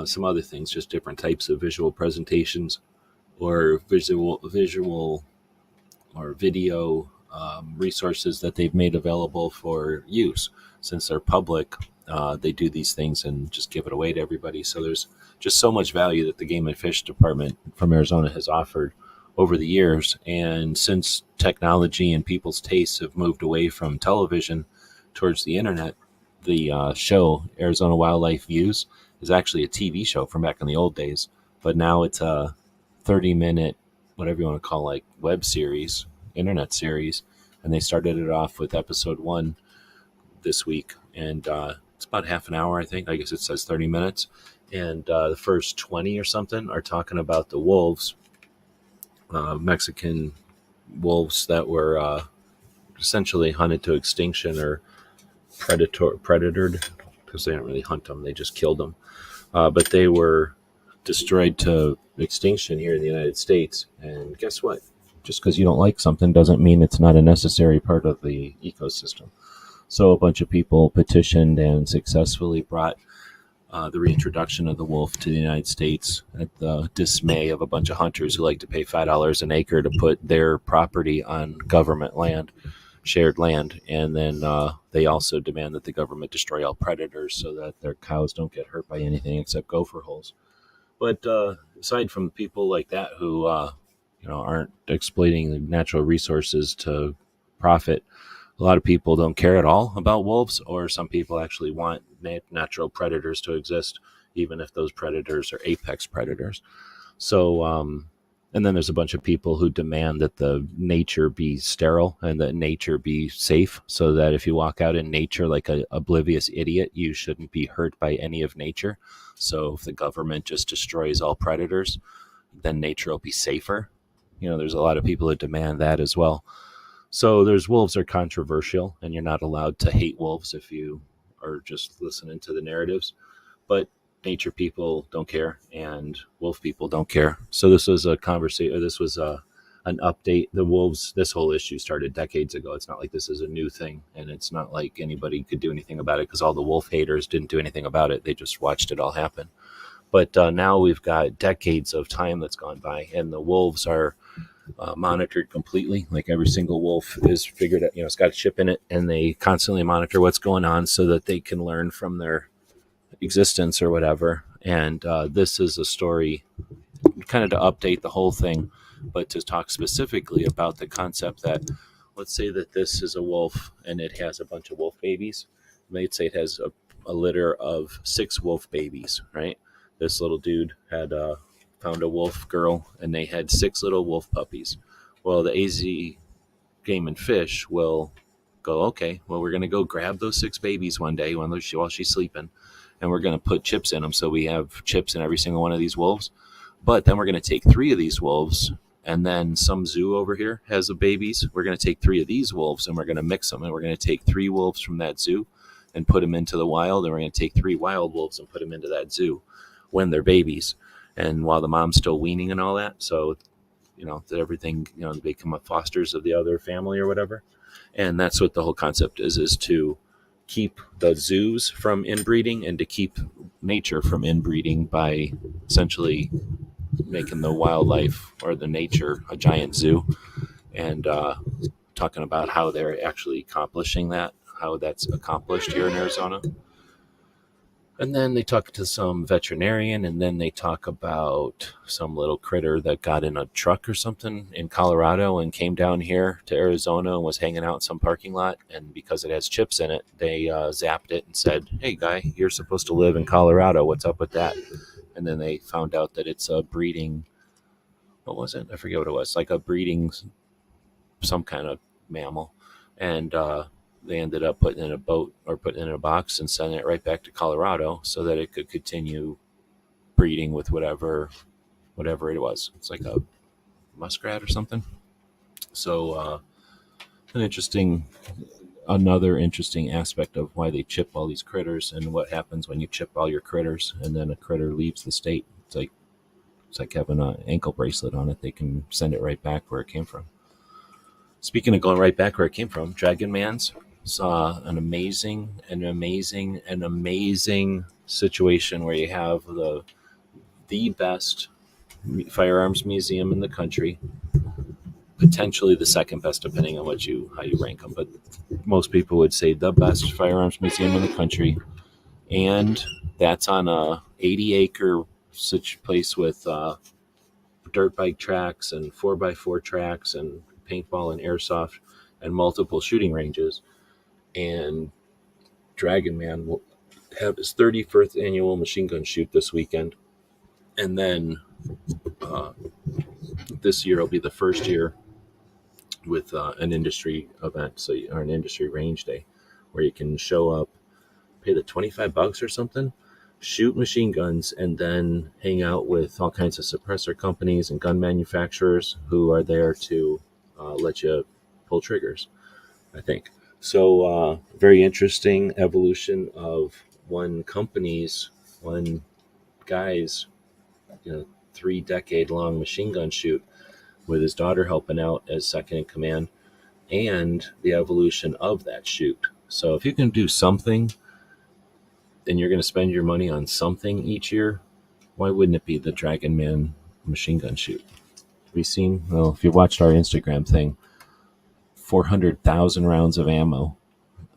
some other things, just different types of visual presentations or visual or video resources that they've made available for use. Since they're public, they do these things and just give it away to everybody. So there's just so much value that the Game and Fish Department from Arizona has offered over the years. And since technology and people's tastes have moved away from television towards the internet, the show Arizona Wildlife Views is actually a TV show from back in the old days, but now it's a 30-minute, whatever you want to call, like web series, internet series. And they started it off with episode 1 this week, and it's about half an hour, I think. I guess it says 30 minutes. And the first 20 or something are talking about the wolves, Mexican wolves that were essentially hunted to extinction or predatored, because they didn't really hunt them, they just killed them. But they were destroyed to extinction here in the United States. And guess what? Just because you don't like something doesn't mean it's not a necessary part of the ecosystem. So a bunch of people petitioned and successfully brought the reintroduction of the wolf to the United States at the dismay of a bunch of hunters who like to pay $5 an acre to put their property on government land, shared land. And then they also demand that the government destroy all predators so that their cows don't get hurt by anything except gopher holes. But aside from people like that who aren't exploiting the natural resources to profit, a lot of people don't care at all about wolves, or some people actually want natural predators to exist, even if those predators are apex predators. So, and then there's a bunch of people who demand that the nature be sterile and that nature be safe, so that if you walk out in nature like an oblivious idiot, you shouldn't be hurt by any of nature. So if the government just destroys all predators, then nature will be safer. There's a lot of people that demand that as well. So wolves are controversial, and you're not allowed to hate wolves if you are just listening to the narratives. But nature people don't care, and wolf people don't care. So this was a conversation. This was an update. The wolves. This whole issue started decades ago. It's not like this is a new thing, and it's not like anybody could do anything about it because all the wolf haters didn't do anything about it. They just watched it all happen. But now we've got decades of time that's gone by, and the wolves are monitored completely. Like every single wolf is figured out, it's got a chip in it, and they constantly monitor what's going on so that they can learn from their existence or whatever. And this is a story kind of to update the whole thing, but to talk specifically about the concept that, let's say that this is a wolf and it has a bunch of wolf babies. Let's say it has a litter of 6 wolf babies, right? This little dude had found a wolf girl, and they had 6 little wolf puppies. Well, the AZ Game and Fish will go, okay, well, we're going to go grab those 6 babies one day while she's sleeping, and we're going to put chips in them. So we have chips in every single one of these wolves. But then we're going to take 3 of these wolves, and then some zoo over here has the babies. We're going to take 3 of these wolves, and we're going to mix them, and we're going to take 3 wolves from that zoo and put them into the wild, and we're going to take 3 wild wolves and put them into that zoo when they're babies. And while the mom's still weaning and all that, so, that everything, they become fosters of the other family or whatever. And that's what the whole concept is to keep the zoos from inbreeding and to keep nature from inbreeding by essentially making the wildlife or the nature a giant zoo, and talking about how they're actually accomplishing that, how that's accomplished here in Arizona. And then they talk to some veterinarian, and then they talk about some little critter that got in a truck or something in Colorado and came down here to Arizona and was hanging out in some parking lot. And because it has chips in it, they zapped it and said, hey, guy, you're supposed to live in Colorado. What's up with that? And then they found out that it's a breeding, what was it? I forget what it was, like a breeding some kind of mammal. And they ended up putting it in a boat or putting it in a box and sending it right back to Colorado so that it could continue breeding with whatever it was. It's like a muskrat or something. So another interesting aspect of why they chip all these critters and what happens when you chip all your critters and then a critter leaves the state. It's like It's like having an ankle bracelet on it. They can send it right back where it came from. Speaking of going right back where it came from, Dragon Man's saw an amazing situation where you have the best firearms museum in the country, potentially the second best depending on how you rank them, but most people would say the best firearms museum in the country, and that's on a 80-acre such place with dirt bike tracks and 4x4 tracks and paintball and airsoft and multiple shooting ranges. And Dragon Man will have his 31st annual machine gun shoot this weekend, and then this year will be the first year with an industry event, or an industry range day, where you can show up, pay the $25 or something, shoot machine guns, and then hang out with all kinds of suppressor companies and gun manufacturers who are there to let you pull triggers, I think. So very interesting evolution of one guy's 3-decade-long machine gun shoot with his daughter helping out as second in command, and the evolution of that shoot. So if you can do something and you're going to spend your money on something each year, why wouldn't it be the Dragon Man machine gun shoot? Have you seen, well, if you watched our Instagram thing, 400,000 rounds of ammo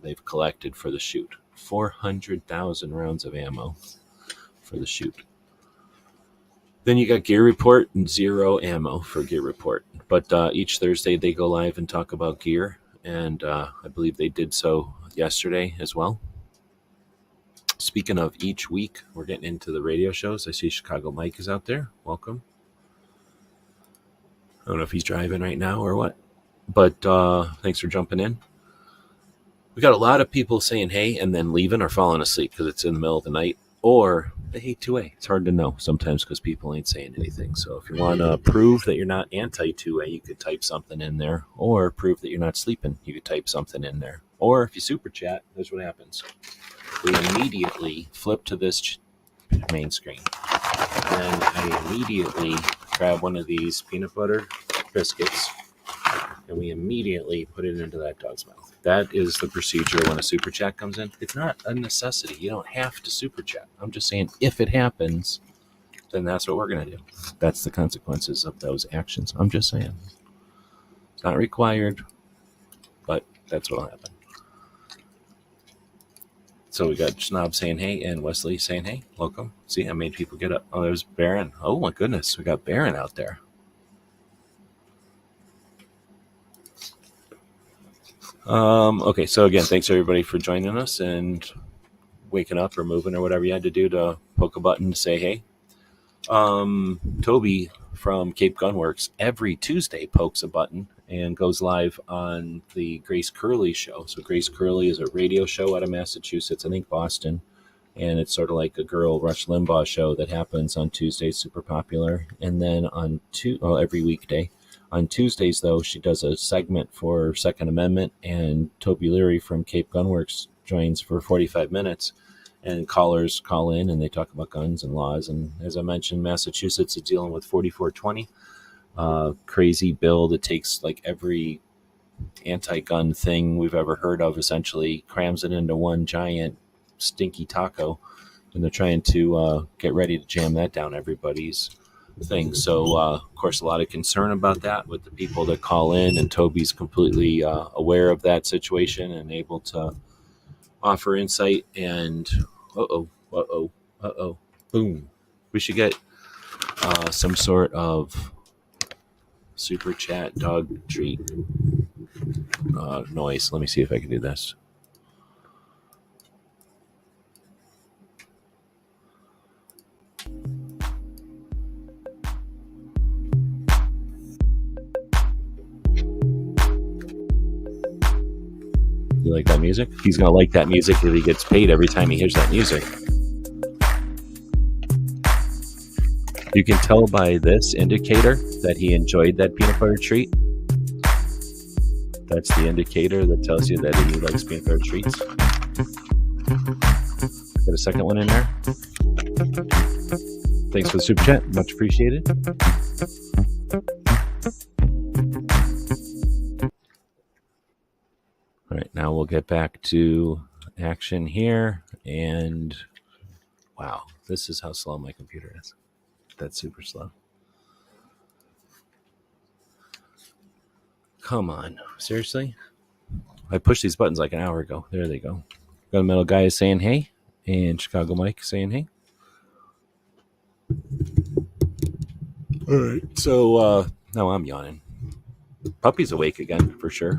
they've collected for the shoot. 400,000 rounds of ammo for the shoot. Then you got Gear Report and 0 ammo for Gear Report. But each Thursday they go live and talk about gear, and I believe they did so yesterday as well. Speaking of each week, we're getting into the radio shows. I see Chicago Mike is out there. Welcome. I don't know if he's driving right now or what, but thanks for jumping in. We got a lot of people saying hey and then leaving or falling asleep because it's in the middle of the night, or they hate 2A. It's hard to know sometimes because people ain't saying anything. So if you want to prove that you're not anti-2A, you could type something in there, or prove that you're not sleeping, you could type something in there. Or if you super chat, here's what happens. We immediately flip to this main screen. And I immediately grab one of these peanut butter biscuits, and we immediately put it into that dog's mouth. That is the procedure when a super chat comes in. It's not a necessity. You don't have to super chat. I'm just saying if it happens, then that's what we're going to do. That's the consequences of those actions. I'm just saying. It's not required, but that's what will happen. So we got Snob saying hey and Wesley saying hey. Welcome. See, I made people get up. Oh, there's Baron. Oh, my goodness. We got Baron out there. Okay, so again, thanks everybody for joining us and waking up or moving or whatever you had to do to poke a button to say hey. Toby from Cape Gunworks every Tuesday pokes a button and goes live on the Grace Curley show. So Grace Curley is a radio show out of Massachusetts, I think Boston, and it's sort of like a girl Rush Limbaugh show that happens on Tuesdays, super popular. And then on every weekday. On Tuesdays, though, she does a segment for Second Amendment, and Toby Leary from Cape Gunworks joins for 45 minutes, and callers call in, and they talk about guns and laws. And as I mentioned, Massachusetts is dealing with 4420, crazy bill that takes like every anti-gun thing we've ever heard of, essentially crams it into one giant stinky taco, and they're trying to get ready to jam that down everybody's thing. So of course a lot of concern about that with the people that call in, and Toby's completely aware of that situation and able to offer insight. And boom, we should get some sort of super chat dog treat noise. Let me see if I can do this. You like that music? He's going to like that music if he gets paid every time he hears that music. You can tell by this indicator that he enjoyed that peanut butter treat. That's the indicator that tells you that he likes peanut butter treats. Get a second one in there. Thanks for the super chat. Much appreciated. All right, now we'll get back to action here. And wow, this is how slow my computer is. That's super slow. Come on. Seriously? I pushed these buttons like an hour ago. There they go. Got a metal guy saying hey, and Chicago Mike saying hey. All right. So now I'm yawning. Puppy's awake again for sure.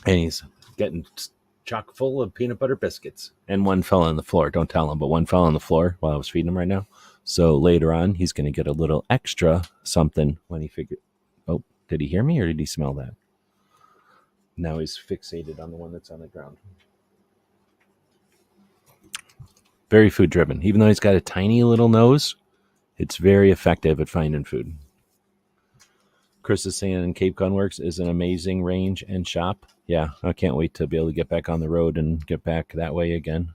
And he's getting chock full of peanut butter biscuits. And one fell on the floor. Don't tell him, but one fell on the floor while I was feeding him right now. So later on, he's going to get a little extra something when he figured. Oh, did he hear me or did he smell that? Now he's fixated on the one that's on the ground. Very food driven. Even though he's got a tiny little nose, it's very effective at finding food. Chris is saying Cape Gunworks is an amazing range and shop. Yeah, I can't wait to be able to get back on the road and get back that way again.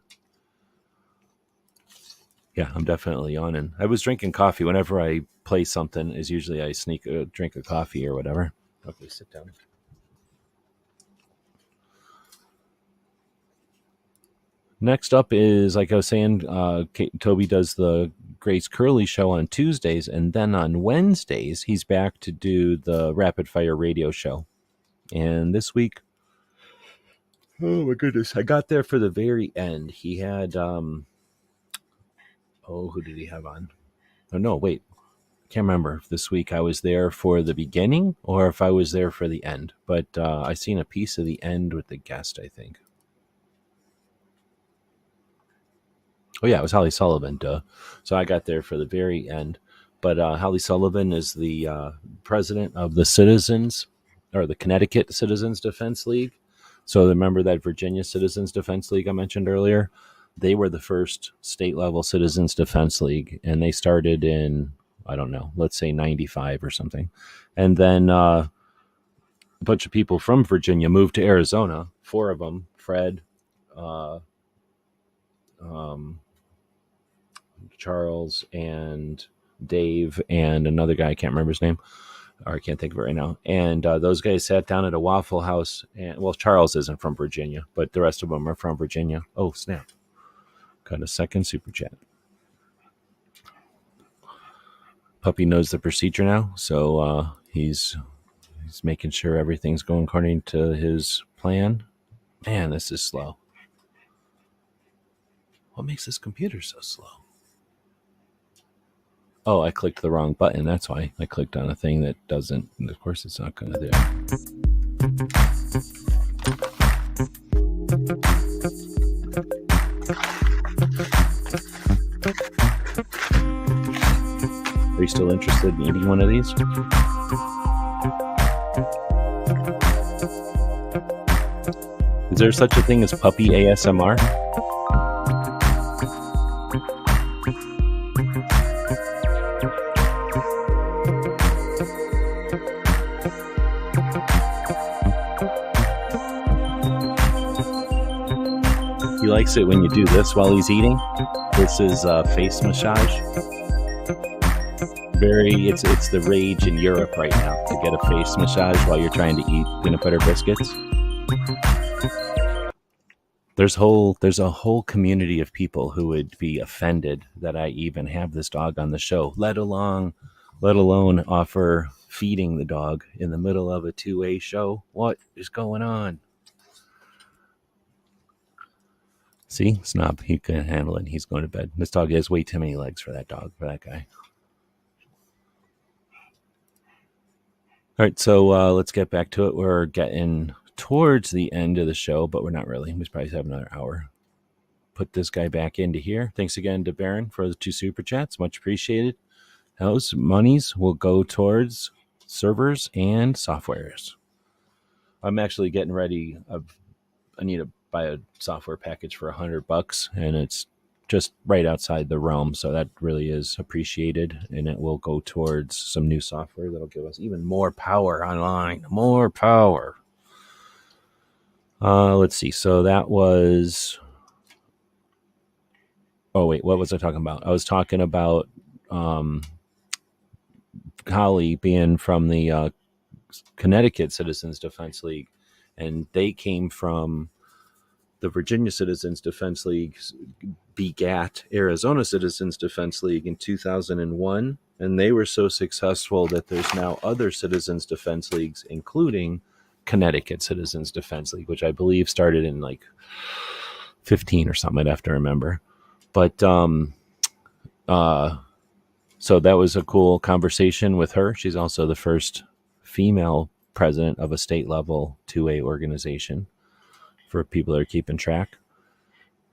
Yeah, I'm definitely on. And I was drinking coffee. Whenever I play something, is usually I sneak a drink of coffee or whatever. Okay, sit down. Next up is, like I was saying, Toby does the Grace Curley show on Tuesdays, and then on Wednesdays, he's back to do the Rapid Fire radio show. And this week, oh my goodness, I got there for the very end. He had, who did he have on? Oh, no, wait. I can't remember if this week I was there for the beginning or if I was there for the end. But I seen a piece of the end with the guest, I think. Oh, yeah, it was Holly Sullivan, duh. So I got there for the very end. But Holly Sullivan is the president of the Citizens, or the Connecticut Citizens Defense League. So remember that Virginia Citizens Defense League I mentioned earlier? They were the first state-level Citizens Defense League, and they started in, I don't know, let's say 95 or something. And then a bunch of people from Virginia moved to Arizona, 4 of them, Fred, Charles and Dave and another guy, I can't remember his name, or I can't think of it right now. And those guys sat down at a Waffle House. And, well, Charles isn't from Virginia, but the rest of them are from Virginia. Oh, snap. Got a second super chat. Puppy knows the procedure now, so he's making sure everything's going according to his plan. Man, this is slow. What makes this computer so slow? Oh, I clicked the wrong button. That's why I clicked on a thing that doesn't. Of course, it's not going to do. Are you still interested in eating one of these? Is there such a thing as puppy ASMR? He likes it when you do this while he's eating. This is face massage. It's the rage in Europe right now to get a face massage while you're trying to eat peanut butter biscuits. There's a whole community of people who would be offended that I even have this dog on the show, let alone offer feeding the dog in the middle of a 2A show. What is going on? See, Snob, he couldn't handle it. He's going to bed. This dog has way too many legs for that dog, for that guy. All right, so let's get back to it. We're getting towards the end of the show, but we're not really. We probably have another hour. Put this guy back into here. Thanks again to Baron for the 2 super chats. Much appreciated. Those monies will go towards servers and softwares. I'm actually getting ready. I need to buy a software package for $100, and it's just right outside the realm, so that really is appreciated, and it will go towards some new software that'll give us even more power online. More power. Let's see. So that was Oh wait, what was I talking about? I was talking about Holly being from the Connecticut Citizens Defense League, and they came from the Virginia Citizens Defense League begat Arizona Citizens Defense League in 2001, and they were so successful that there's now other Citizens Defense Leagues, including Connecticut Citizens Defense League, which I believe started in like 15 or something. I'd have to remember. But so that was a cool conversation with her. She's also the first female president of a state level 2A organization, for people that are keeping track.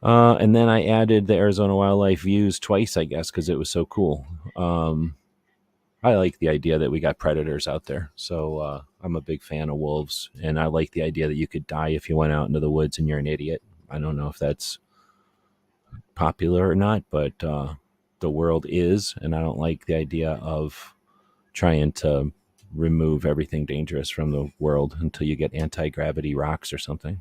And then I added the Arizona Wildlife Views twice, I guess, because it was so cool. I like the idea that we got predators out there. So I'm a big fan of wolves. And I like the idea that you could die if you went out into the woods and you're an idiot. I don't know if that's popular or not, but the world is. And I don't like the idea of trying to remove everything dangerous from the world until you get anti-gravity rocks or something.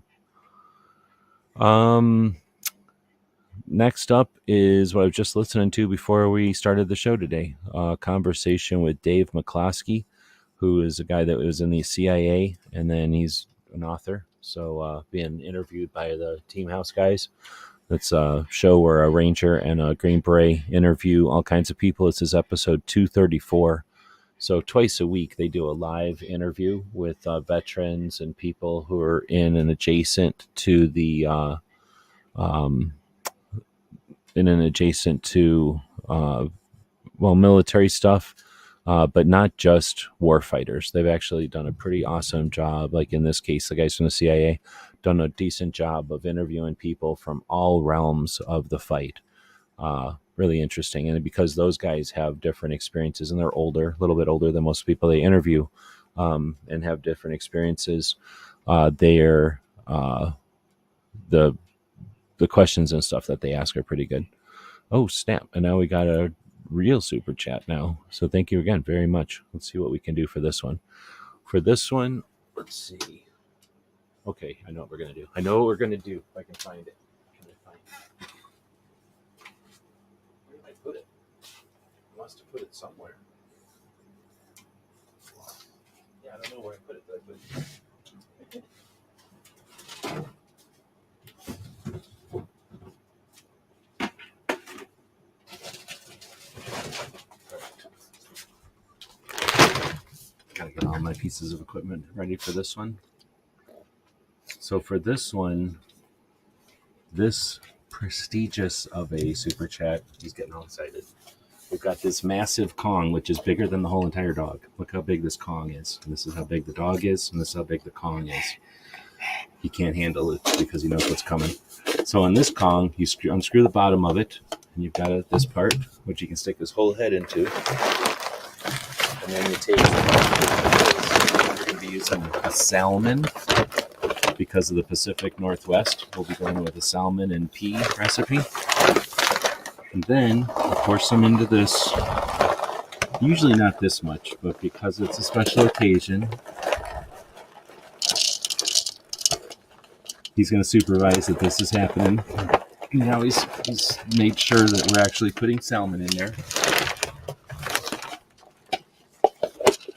Next up is what I was just listening to before we started the show today. A conversation with Dave McCloskey, who is a guy that was in the CIA, and then he's an author. So being interviewed by the Team House guys. It's a show where a ranger and a Green Beret interview all kinds of people. This is episode 234. So twice a week they do a live interview with veterans and people who are in and adjacent to the military stuff, but not just war fighters. They've actually done a pretty awesome job. Like in this case, the guys from the CIA done a decent job of interviewing people from all realms of the fight. Really interesting. And because those guys have different experiences and they're older, a little bit older than most people they interview, and have different experiences, the questions and stuff that they ask are pretty good. Oh, snap. And now we got a real super chat now. So thank you again very much. Let's see what we can do for this one. For this one, let's see. Okay, I know what we're going to do. If I can find it. Where did I put it? I must have put it somewhere. Yeah, I don't know where I put it, but I put it. Gotta get all my pieces of equipment ready for this one. So for this one, this prestigious of a super chat, he's getting all excited. We've got this massive Kong, which is bigger than the whole entire dog. Look how big this Kong is. And this is how big the dog is, and this is how big the Kong is. He can't handle it because he knows what's coming. So on this Kong, you unscrew the bottom of it, and you've got this part, which you can stick this whole head into. And then you take, we're going to be using a salmon because of the Pacific Northwest. We'll be going with a salmon and pea recipe. And then I'll pour some into this. Usually not this much, but because it's a special occasion, he's going to supervise that this is happening. Now he's made sure that we're actually putting salmon in there.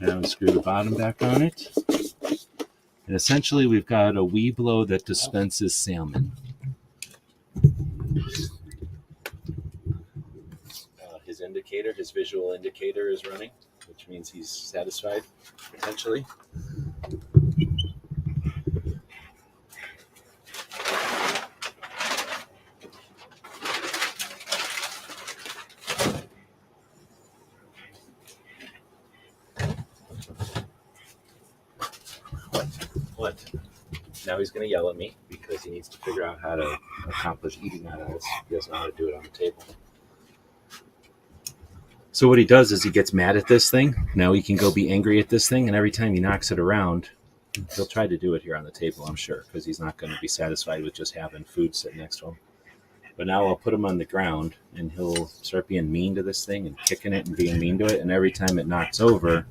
Now we screw the bottom back on it. And essentially we've got a Weeblo that dispenses salmon. His visual indicator is running, which means he's satisfied, potentially. What? Now he's going to yell at me because he needs to figure out how to accomplish eating out of this. He doesn't know how to do it on the table. So what he does is he gets mad at this thing. Now he can go be angry at this thing, and every time he knocks it around, he'll try to do it here on the table, I'm sure, because he's not going to be satisfied with just having food sit next to him. But now I'll put him on the ground, and he'll start being mean to this thing and kicking it and being mean to it, and every time it knocks over,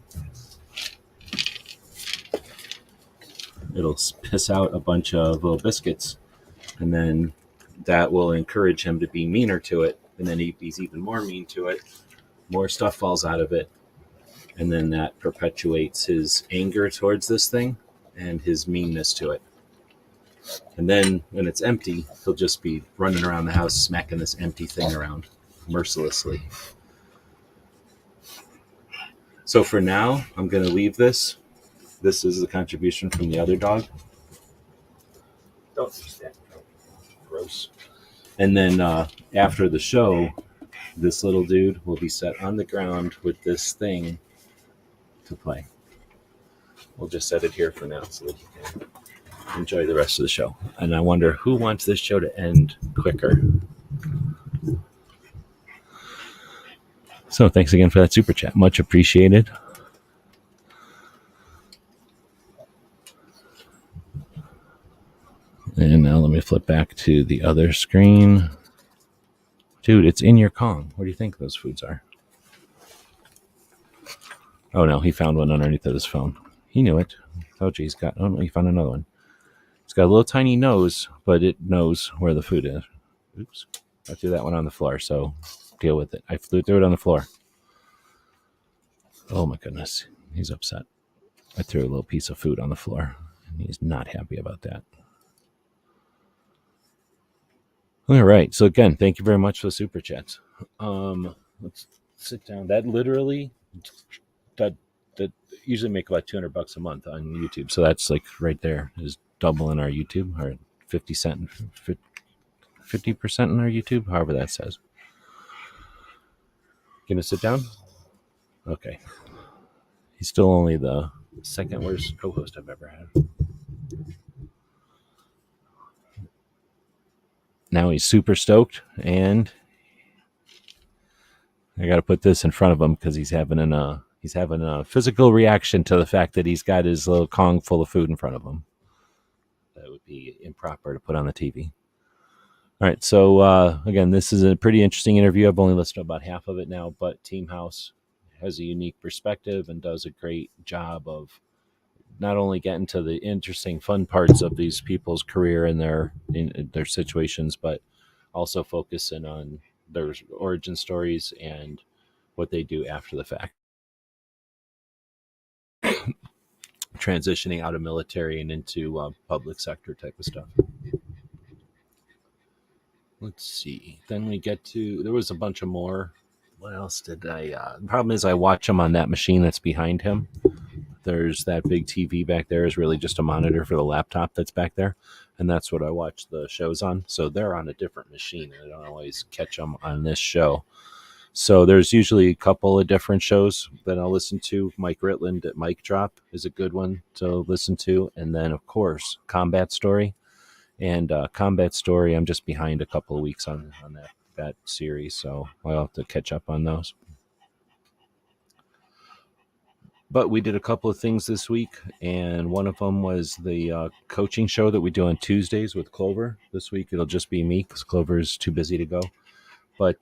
it'll piss out a bunch of little biscuits, and then that will encourage him to be meaner to it. And then he's even more mean to it. More stuff falls out of it. And then that perpetuates his anger towards this thing and his meanness to it. And then when it's empty, he'll just be running around the house smacking this empty thing around mercilessly. So for now, I'm going to leave this. This is the contribution from the other dog. Don't use that. Gross. And then after the show, this little dude will be set on the ground with this thing to play. We'll just set it here for now so that you can enjoy the rest of the show. And I wonder who wants this show to end quicker. So thanks again for that super chat. Much appreciated. And now let me flip back to the other screen. Dude, it's in your Kong. What do you think those foods are? Oh no, he found one underneath of his phone. He knew it. Oh geez, he found another one. It's got a little tiny nose, but it knows where the food is. Oops. I threw that one on the floor, so deal with it. I threw it on the floor. Oh my goodness. He's upset. I threw a little piece of food on the floor, and he's not happy about that. All right. So again, thank you very much for the super chats. Let's sit down. That usually make about $200 a month on YouTube. So that's like right there is doubling our YouTube, or 50% in our YouTube, however that says. Gonna sit down? Okay. He's still only the second worst co-host I've ever had. Now he's super stoked, and I got to put this in front of him because he's having a physical reaction to the fact that he's got his little Kong full of food in front of him. That would be improper to put on the TV. All right, so again, this is a pretty interesting interview. I've only listened to about half of it now, but Team House has a unique perspective and does a great job of not only getting to the interesting, fun parts of these people's career and their situations, but also focusing on their origin stories and what they do after the fact. Transitioning out of military and into public sector type of stuff. Let's see. Then we get to, there was a bunch of more. What else did I, the problem is I watch them on that machine that's behind him. There's that big TV back there is really just a monitor for the laptop that's back there. And that's what I watch the shows on. So they're on a different machine. I don't always catch them on this show. So there's usually a couple of different shows that I'll listen to. Mike Ritland at Mic Drop is a good one to listen to. And then, of course, Combat Story. And Combat Story, I'm just behind a couple of weeks on that series. So I'll have to catch up on those. But we did a couple of things this week, and one of them was the coaching show that we do on Tuesdays with Clover. This week it'll just be me because Clover's too busy to go. But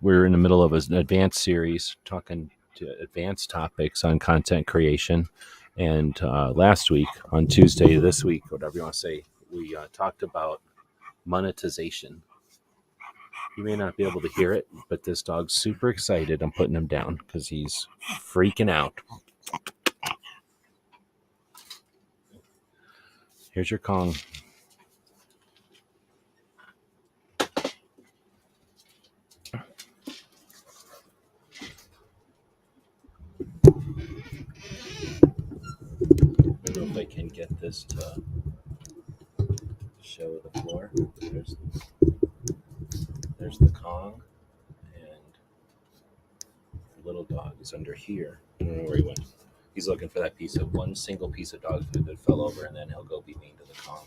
we're in the middle of an advanced series talking to advanced topics on content creation. And last week, on Tuesday, this week, whatever you want to say, we talked about monetization. You may not be able to hear it, but this dog's super excited. I'm putting him down because he's freaking out. Here's your Kong. I don't know if I can get this to show the floor. There's the Kong, and the little dog is under here. I don't know where he went. He's looking for that one single piece of dog food that fell over, and then he'll go be mean to the Kong.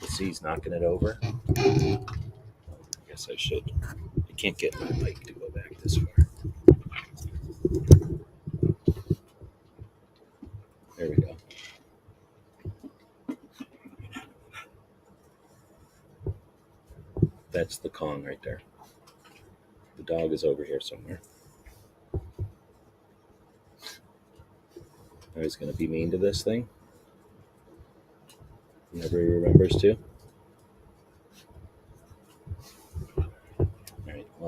You see he's knocking it over. I guess I should. I can't get my mic to go back this far. There we go. That's the Kong right there. The dog is over here somewhere. Now he's going to be mean to this thing. Whenever he remembers to.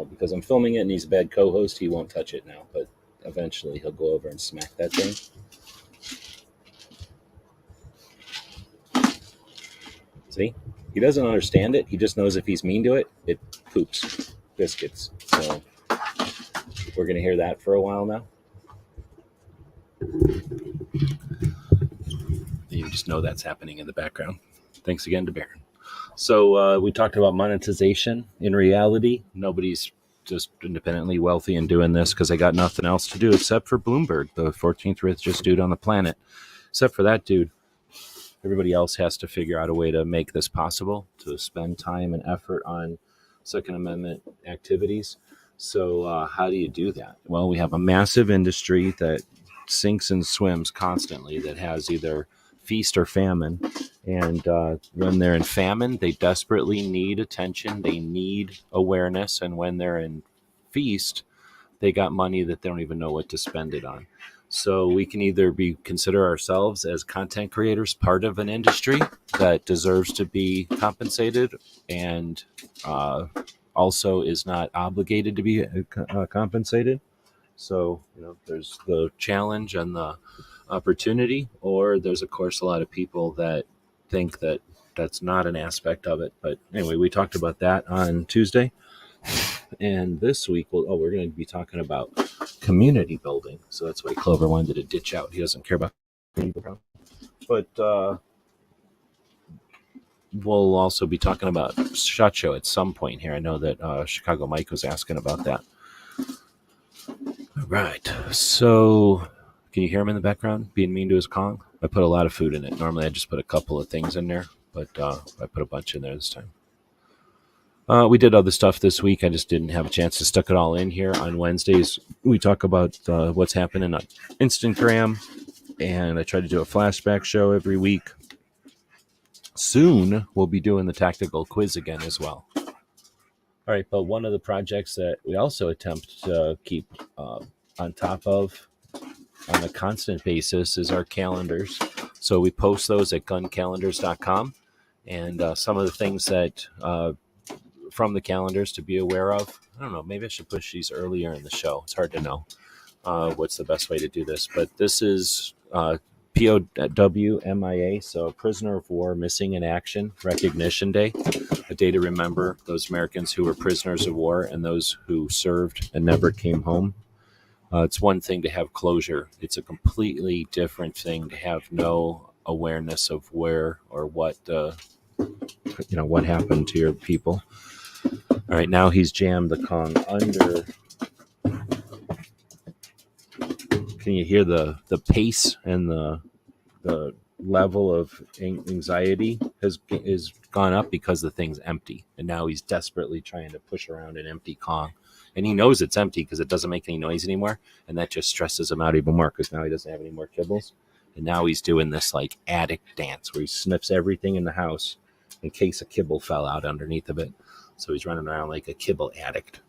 Well, because I'm filming it and he's a bad co-host, he won't touch it now, but eventually he'll go over and smack that thing. See? He doesn't understand it. He just knows if he's mean to it, it poops biscuits. So we're going to hear that for a while now. You just know that's happening in the background. Thanks again to Baron. So we talked about monetization. In reality, nobody's just independently wealthy and doing this because they got nothing else to do except for Bloomberg, the 14th richest dude on the planet. Except for that dude, everybody else has to figure out a way to make this possible, to spend time and effort on Second Amendment activities. So how do you do that? Well, we have a massive industry that sinks and swims constantly, that has either feast or famine. And when they're in famine, they desperately need attention. They need awareness. And when they're in feast, they got money that they don't even know what to spend it on. So we can either consider ourselves as content creators part of an industry that deserves to be compensated and also is not obligated to be compensated. So, there's the challenge and the opportunity, or there's, of course, a lot of people that think that that's not an aspect of it. But anyway, we talked about that on Tuesday. And this week, we're going to be talking about community building. So that's why Clover wanted to ditch out. He doesn't care about community building. But we'll also be talking about SHOT Show at some point here. I know that Chicago Mike was asking about that. All right. So can you hear him in the background being mean to his Kong? I put a lot of food in it. Normally I just put a couple of things in there, but I put a bunch in there this time. We did other stuff this week. I just didn't have a chance to stick it all in here. On Wednesdays, we talk about what's happening on Instagram, and I try to do a flashback show every week. Soon, we'll be doing the tactical quiz again as well. All right, but one of the projects that we also attempt to keep on top of on a constant basis is our calendars. So we post those at guncalendars.com, and some of the things that from the calendars to be aware of. I don't know, maybe I should push these earlier in the show. It's hard to know what's the best way to do this. But this is POWMIA, so Prisoner of War Missing in Action Recognition Day, a day to remember those Americans who were prisoners of war and those who served and never came home. It's one thing to have closure. It's a completely different thing to have no awareness of where or what what happened to your people. All right, now he's jammed the Kong under. Can you hear the pace and the level of anxiety has gone up because the thing's empty, and now he's desperately trying to push around an empty Kong, and he knows it's empty because it doesn't make any noise anymore, and that just stresses him out even more because now he doesn't have any more kibbles, and now he's doing this like addict dance where he sniffs everything in the house in case a kibble fell out underneath of it. So he's running around like a kibble addict,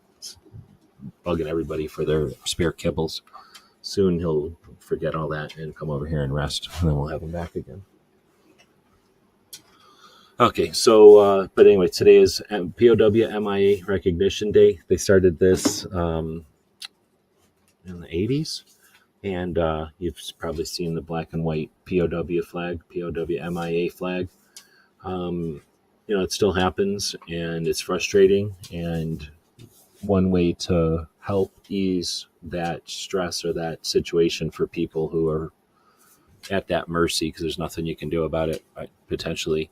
bugging everybody for their spare kibbles. Soon he'll forget all that and come over here and rest, and then we'll have him back again. Okay, so, but anyway, today is POWMIA Recognition Day. They started this in the 80s, and you've probably seen the black and white POW flag, POWMIA flag. It still happens, and it's frustrating, and one way to help ease that stress or that situation for people who are at that mercy, because there's nothing you can do about it potentially,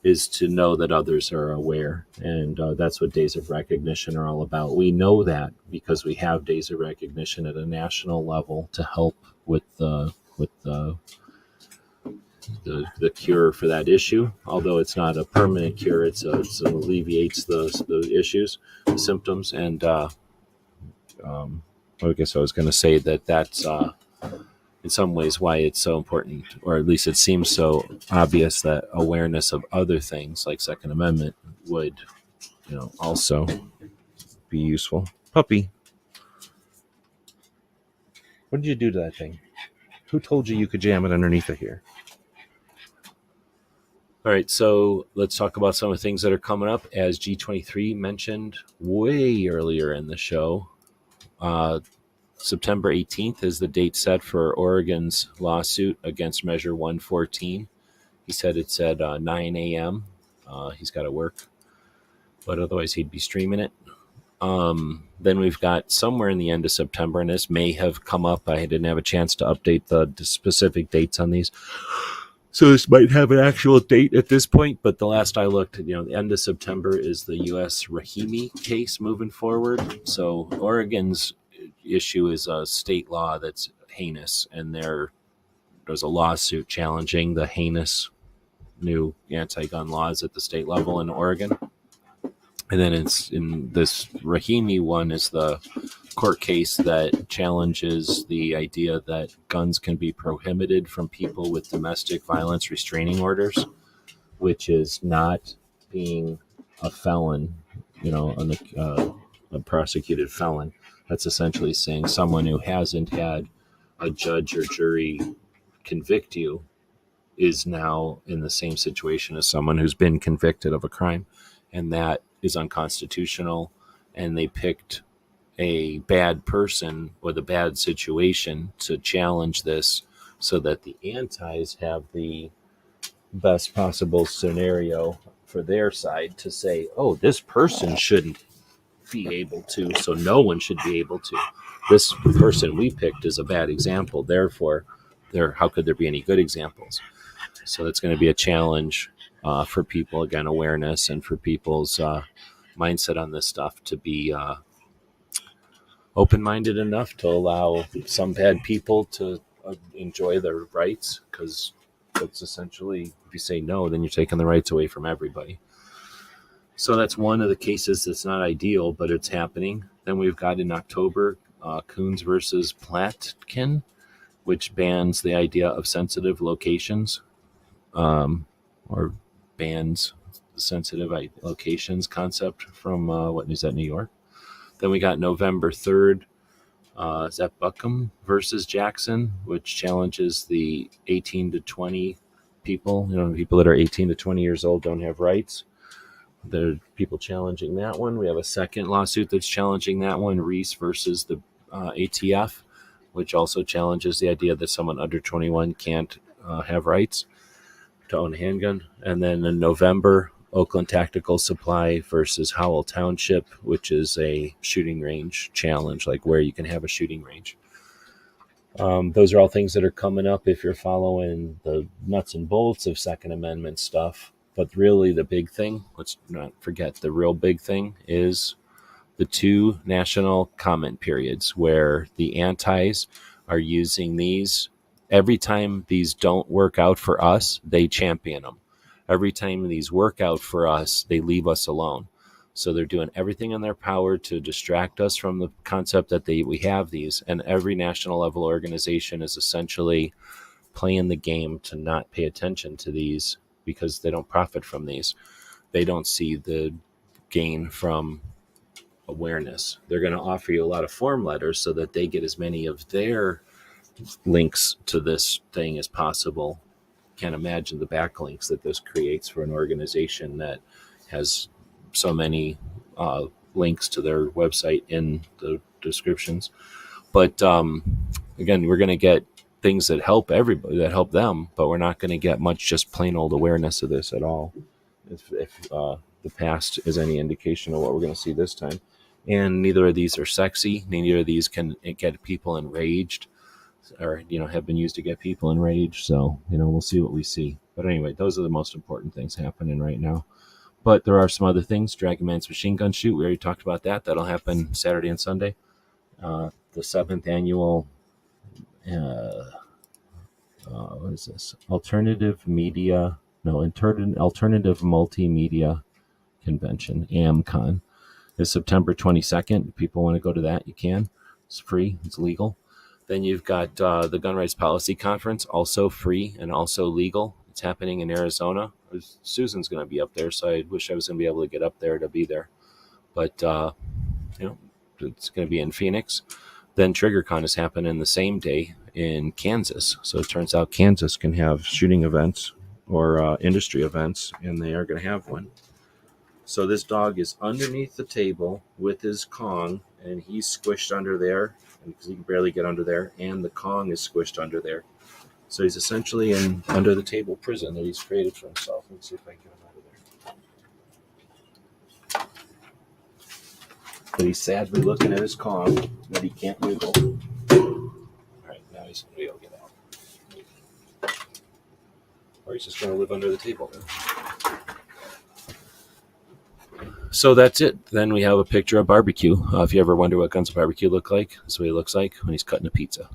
is to know that others are aware. And that's what Days of Recognition are all about. We know that because we have Days of Recognition at a national level to help with the cure for that issue. Although it's not a permanent cure, it alleviates the issues, the symptoms. And I guess I was going to say that's in some ways why it's so important, or at least it seems so obvious, that awareness of other things like Second Amendment would, also be useful. Puppy, what did you do to that thing? Who told you could jam it underneath of here? All right, so let's talk about some of the things that are coming up. As G23 mentioned way earlier in the show, September 18th is the date set for Oregon's lawsuit against Measure 114. He said it's at 9 a.m. He's got to work, but otherwise he'd be streaming it. Then we've got somewhere in the end of September, and this may have come up. I didn't have a chance to update the specific dates on these. So this might have an actual date at this point, but the last I looked, the end of September is the U.S. Rahimi case moving forward. So Oregon's issue is a state law that's heinous, and there's a lawsuit challenging the heinous new anti-gun laws at the state level in Oregon. And then it's in this Rahimi one is the court case that challenges the idea that guns can be prohibited from people with domestic violence restraining orders, which is not being a felon, a prosecuted felon. That's essentially saying someone who hasn't had a judge or jury convict you is now in the same situation as someone who's been convicted of a crime, and that is unconstitutional. And they picked a bad person or the bad situation to challenge this so that the antis have the best possible scenario for their side to say, oh, this person shouldn't be able to, so no one should be able to. This person we picked is a bad example, therefore how could there be any good examples? So it's going to be a challenge for people, again, awareness, and for people's mindset on this stuff to be open-minded enough to allow some bad people to enjoy their rights, because it's essentially, if you say no, then you're taking the rights away from everybody. So that's one of the cases that's not ideal, but it's happening. Then we've got in October, Coons versus Platkin, which bans the idea of sensitive locations, or bans sensitive locations concept from New York. Then we got November 3rd, Sept Buckham versus Jackson, which challenges the 18 to 20 people. People that are 18 to 20 years old don't have rights. There are people challenging that one. We have a second lawsuit that's challenging that one, Reese versus the ATF, which also challenges the idea that someone under 21 can't have rights to own a handgun. And then in November, Oakland Tactical Supply versus Howell Township, which is a shooting range challenge, like where you can have a shooting range. Those are all things that are coming up if you're following the nuts and bolts of Second Amendment stuff. But really the big thing, let's not forget, the real big thing is the 2 national comment periods where the antis are using these. Every time these don't work out for us, they champion them. Every time these work out for us, they leave us alone. So they're doing everything in their power to distract us from the concept that we have these. And every national level organization is essentially playing the game to not pay attention to these because they don't profit from these. They don't see the gain from awareness. They're going to offer you a lot of form letters so that they get as many of their links to this thing as possible. Can't imagine the backlinks that this creates for an organization that has so many links to their website in the descriptions. But again, we're going to get things that help everybody, that help them, but we're not going to get much just plain old awareness of this at all. If the past is any indication of what we're going to see this time. And neither of these are sexy. Neither of these can get people enraged, or have been used to get people enraged. So we'll see what we see. But anyway, those are the most important things happening right now. But there are some other things. Dragon Man's machine gun shoot, we already talked about that. That'll happen Saturday and Sunday. The 7th annual what is this? Alternative Multimedia Convention, AMCON, is September 22nd. If people want to go to that, you can. It's free. It's legal. Then you've got the Gun Rights Policy Conference, also free and also legal. It's happening in Arizona. Susan's going to be up there, so I wish I was going to be able to get up there to be there. But, it's going to be in Phoenix. Then TriggerCon is happening the same day in Kansas. So it turns out Kansas can have shooting events or industry events, and they are going to have one. So this dog is underneath the table with his Kong, and he's squished under there because he can barely get under there, and the Kong is squished under there. So he's essentially in under the table prison that he's created for himself. Let's see if I can get him out of there. But he's sadly looking at his Kong that he can't wiggle. All right, now he's going to be able to get out. Or he's just going to live under the table now. So that's it. Then we have a picture of barbecue. If you ever wonder what Guns of Barbecue look like, that's what he looks like when he's cutting a pizza.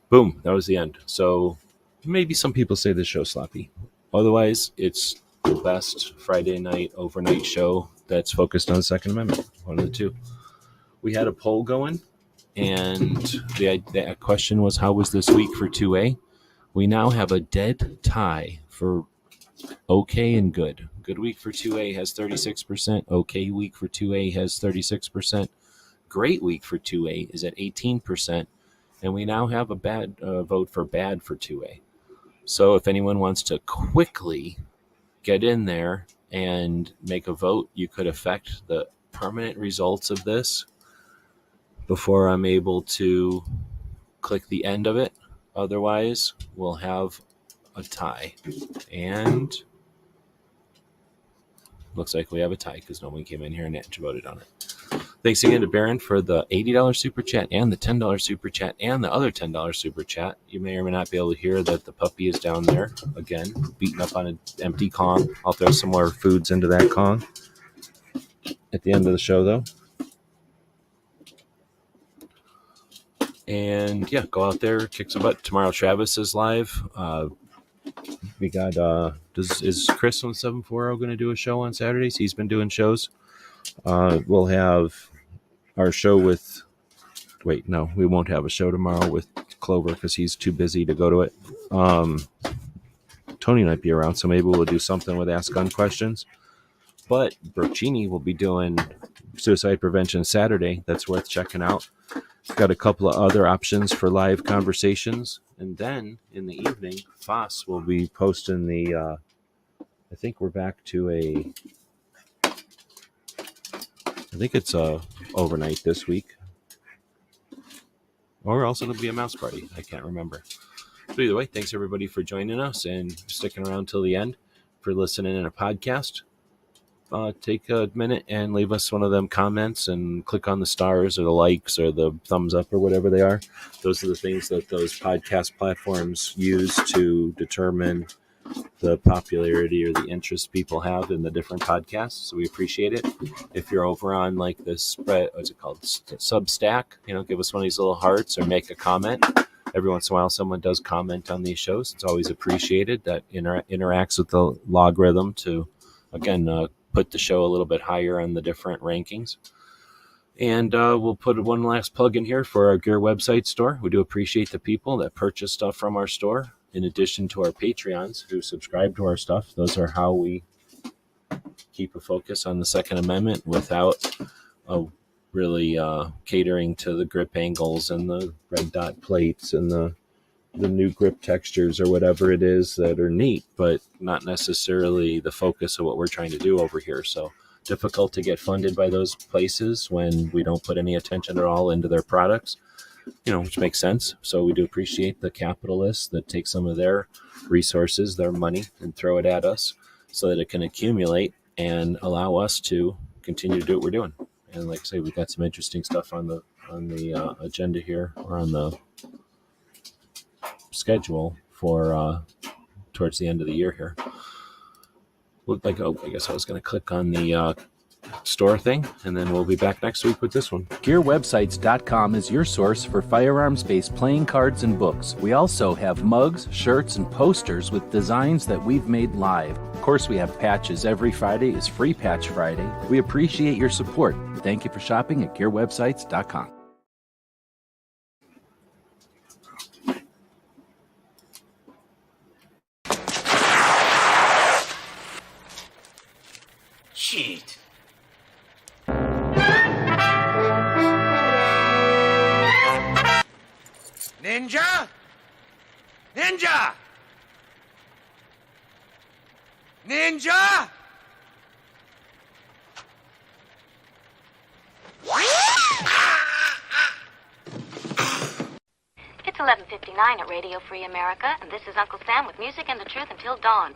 Boom, that was the end. So maybe some people say this show's sloppy. Otherwise, it's the best Friday night overnight show that's focused on the Second Amendment. One of the two. We had a poll going, and the question was, how was this week for 2A? We now have a dead tie for okay and good. Good week for 2A has 36%. Okay week for 2A has 36%. Great week for 2A is at 18%. And we now have a bad vote for bad for 2A. So if anyone wants to quickly get in there and make a vote, you could affect the permanent results of this before I'm able to click the end of it. Otherwise, we'll have a tie. And looks like we have a tie because no one came in here and voted on it. Thanks again to Baron for the $80 super chat and the $10 super chat and the other $10 super chat. You may or may not be able to hear that the puppy is down there again, beating up on an empty Kong. I'll throw some more foods into that Kong at the end of the show, though. And yeah, go out there, kick some butt. Tomorrow Travis is live. We got is Chris on 740 going to do a show on Saturdays? He's been doing shows. We'll have our show with we won't have a show tomorrow with Clover because he's too busy to go to it. Tony might be around, so maybe we'll do something with Ask Gun Questions. But Broccini will be doing Suicide Prevention Saturday. That's worth checking out. Got a couple of other options for live conversations. And then in the evening, Foss will be posting the, I think we're back to I think it's overnight this week. Or else it'll be a mouse party. I can't remember. But either way, thanks everybody for joining us and sticking around till the end for listening in a podcast. Take a minute and leave us one of them comments and click on the stars or the likes or the thumbs up or whatever they are. Those are the things that those podcast platforms use to determine the popularity or the interest people have in the different podcasts. So we appreciate it. If you're over on like this, what's it called? Substack, give us one of these little hearts or make a comment. Every once in a while, someone does comment on these shows. It's always appreciated. That interacts with the logarithm to, again, put the show a little bit higher on the different rankings. And we'll put one last plug in here for our gear website store. We do appreciate the people that purchase stuff from our store, in addition to our Patreons who subscribe to our stuff. Those are how we keep a focus on the Second Amendment without really catering to the grip angles and the red dot plates and the new grip textures or whatever it is that are neat, but not necessarily the focus of what we're trying to do over here. So difficult to get funded by those places when we don't put any attention at all into their products, which makes sense. So we do appreciate the capitalists that take some of their resources, their money, and throw it at us so that it can accumulate and allow us to continue to do what we're doing. And like I say, we've got some interesting stuff on the agenda here, or on the schedule for towards the end of the year here. I guess I was going to click on the store thing, and then we'll be back next week with this one. GearWebsites.com is your source for firearms-based playing cards and books. We also have mugs, shirts, and posters with designs that we've made live. Of course, we have patches. Every Friday is Free Patch Friday. We appreciate your support. Thank you for shopping at GearWebsites.com. Cheat. Ninja! Ninja! Ninja! It's 11:59 at Radio Free America, and this is Uncle Sam with music and the truth until dawn.